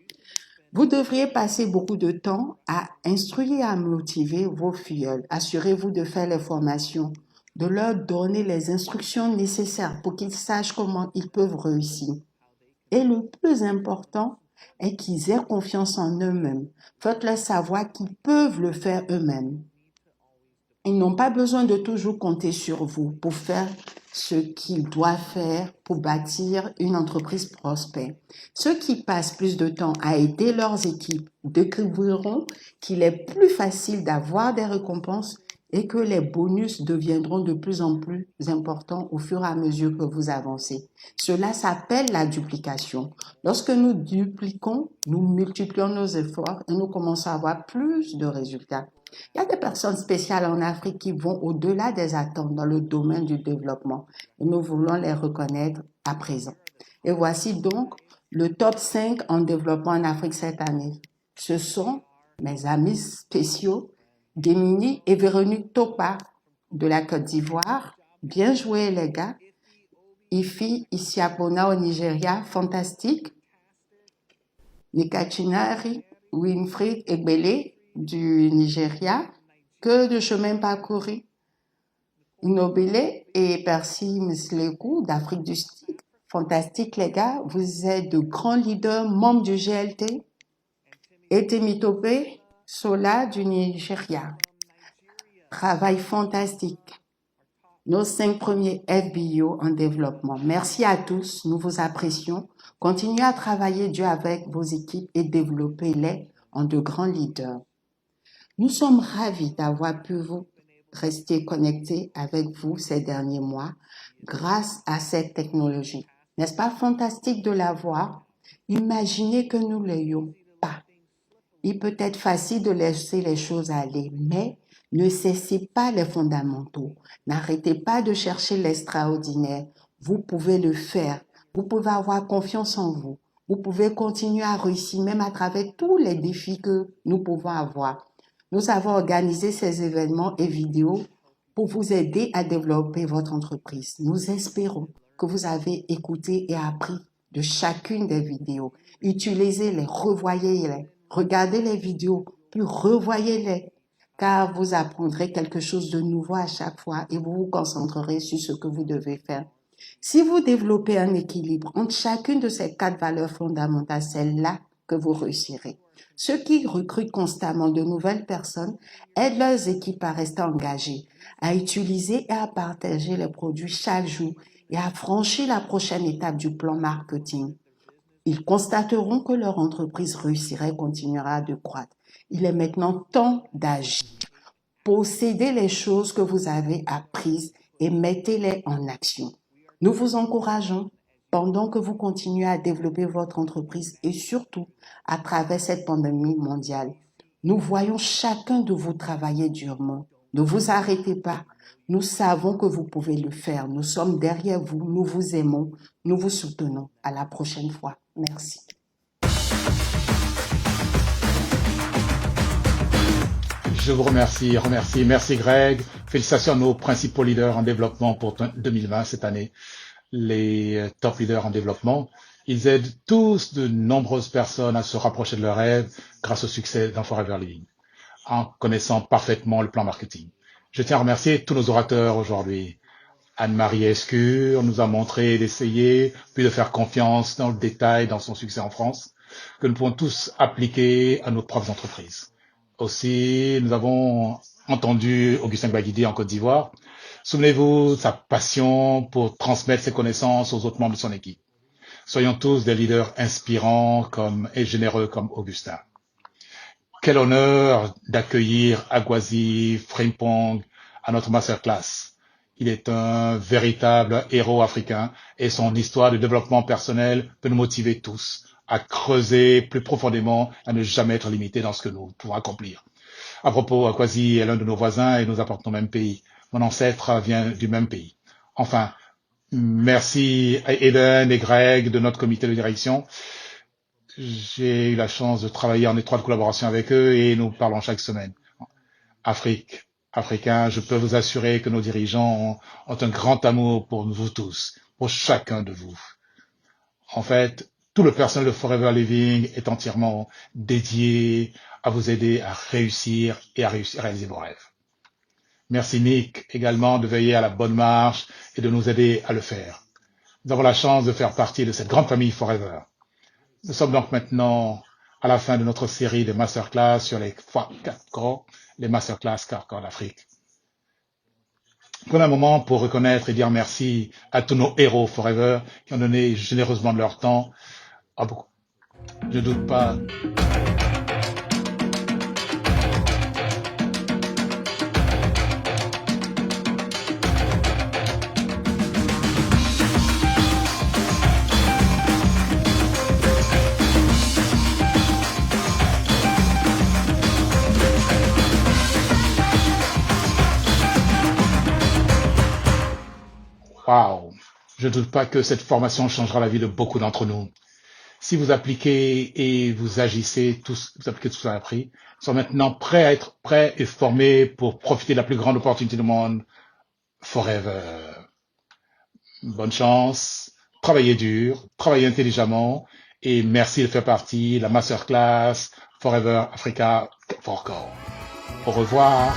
Vous devriez passer beaucoup de temps à instruire et à motiver vos filleuls. Assurez-vous de faire les formations, de leur donner les instructions nécessaires pour qu'ils sachent comment ils peuvent réussir. Et le plus important est qu'ils aient confiance en eux-mêmes. Faites-leur savoir qu'ils peuvent le faire eux-mêmes. Ils n'ont pas besoin de toujours compter sur vous pour faire ce qu'ils doivent faire pour bâtir une entreprise prospère. Ceux qui passent plus de temps à aider leurs équipes découvriront qu'il est plus facile d'avoir des récompenses et que les bonus deviendront de plus en plus importants au fur et à mesure que vous avancez. Cela s'appelle la duplication. Lorsque nous dupliquons, nous multiplions nos efforts et nous commençons à avoir plus de résultats. Il y a des personnes spéciales en Afrique qui vont au-delà des attentes dans le domaine du développement et nous voulons les reconnaître à présent. Et voici donc le top 5 en développement en Afrique cette année. Ce sont mes amis spéciaux, Gemini et Véronique Topa de la Côte d'Ivoire. Bien joué les gars. Ifi Isiapona au Nigeria, fantastique. Nikachinari, Winfried Egbele du Nigeria, que de chemin parcouru. Nobele et Percy Msleku d'Afrique du Sud, fantastique les gars, vous êtes de grands leaders, membres du GLT. Et Temitope Sola du Nigeria, travail fantastique. Nos 5 premiers FBO en développement. Merci à tous, nous vous apprécions. Continuez à travailler dur avec vos équipes et développez-les en de grands leaders. Nous sommes ravis d'avoir pu vous rester connectés avec vous ces derniers mois grâce à cette technologie. N'est-ce pas fantastique de l'avoir? Imaginez que nous l'ayons pas. Il peut être facile de laisser les choses aller, mais ne cessez pas les fondamentaux. N'arrêtez pas de chercher l'extraordinaire. Vous pouvez le faire. Vous pouvez avoir confiance en vous. Vous pouvez continuer à réussir même à travers tous les défis que nous pouvons avoir. Nous avons organisé ces événements et vidéos pour vous aider à développer votre entreprise. Nous espérons que vous avez écouté et appris de chacune des vidéos. Utilisez-les, revoyez-les, regardez les vidéos, puis revoyez-les, car vous apprendrez quelque chose de nouveau à chaque fois et vous vous concentrerez sur ce que vous devez faire. Si vous développez un équilibre entre chacune de ces 4 valeurs fondamentales, c'est là que vous réussirez. Ceux qui recrutent constamment de nouvelles personnes aident leurs équipes à rester engagées, à utiliser et à partager les produits chaque jour et à franchir la prochaine étape du plan marketing. Ils constateront que leur entreprise réussira et continuera de croître. Il est maintenant temps d'agir. Possédez les choses que vous avez apprises et mettez-les en action. Nous vous encourageons pendant que vous continuez à développer votre entreprise et surtout à travers cette pandémie mondiale. Nous voyons chacun de vous travailler durement. Ne vous arrêtez pas. Nous savons que vous pouvez le faire. Nous sommes derrière vous. Nous vous aimons. Nous vous soutenons. À la prochaine fois. Merci. Je vous remercie. Merci Greg. Félicitations à nos principaux leaders en développement pour 2020 cette année. Les top leaders en développement. Ils aident tous de nombreuses personnes à se rapprocher de leurs rêves grâce au succès d'un Forever Living, en connaissant parfaitement le plan marketing. Je tiens à remercier tous nos orateurs aujourd'hui. Anne-Marie Escure nous a montré d'essayer, puis de faire confiance dans le détail, dans son succès en France, que nous pouvons tous appliquer à nos propres entreprises. Aussi, nous avons entendu Augustin Baguidi en Côte d'Ivoire. Souvenez-vous de sa passion pour transmettre ses connaissances aux autres membres de son équipe. Soyons tous des leaders inspirants et généreux comme Augustin. Quel honneur d'accueillir Agwazi Frimpong à notre masterclass. Il est un véritable héros africain et son histoire de développement personnel peut nous motiver tous à creuser plus profondément, à ne jamais être limités dans ce que nous pouvons accomplir. À propos, Agwazi est l'un de nos voisins et nous apportons au même pays. Mon ancêtre vient du même pays. Enfin, Merci à Eden et Greg de notre comité de direction. J'ai eu la chance de travailler en étroite collaboration avec eux et nous parlons chaque semaine. Africains, je peux vous assurer que nos dirigeants ont un grand amour pour vous tous, pour chacun de vous. En fait, tout le personnel de Forever Living est entièrement dédié à vous aider à réussir et à réaliser vos rêves. Merci Nick également de veiller à la bonne marche et de nous aider à le faire. Nous avons la chance de faire partie de cette grande famille Forever. Nous sommes donc maintenant à la fin de notre série de masterclass sur les 4 corps, les masterclass 4 corps d'Afrique. Prenons un moment pour reconnaître et dire merci à tous nos héros Forever qui ont donné généreusement de leur temps. Je ne doute pas. Wow. Je ne doute pas que cette formation changera la vie de beaucoup d'entre nous. Si vous appliquez et vous agissez tous, vous appliquez tout ce que vous avez appris, nous sommes maintenant prêts à être prêts et formés pour profiter de la plus grande opportunité du monde, Forever. Bonne chance, travaillez dur, travaillez intelligemment et merci de faire partie de la masterclass Forever Africa 4 Corps. Au revoir.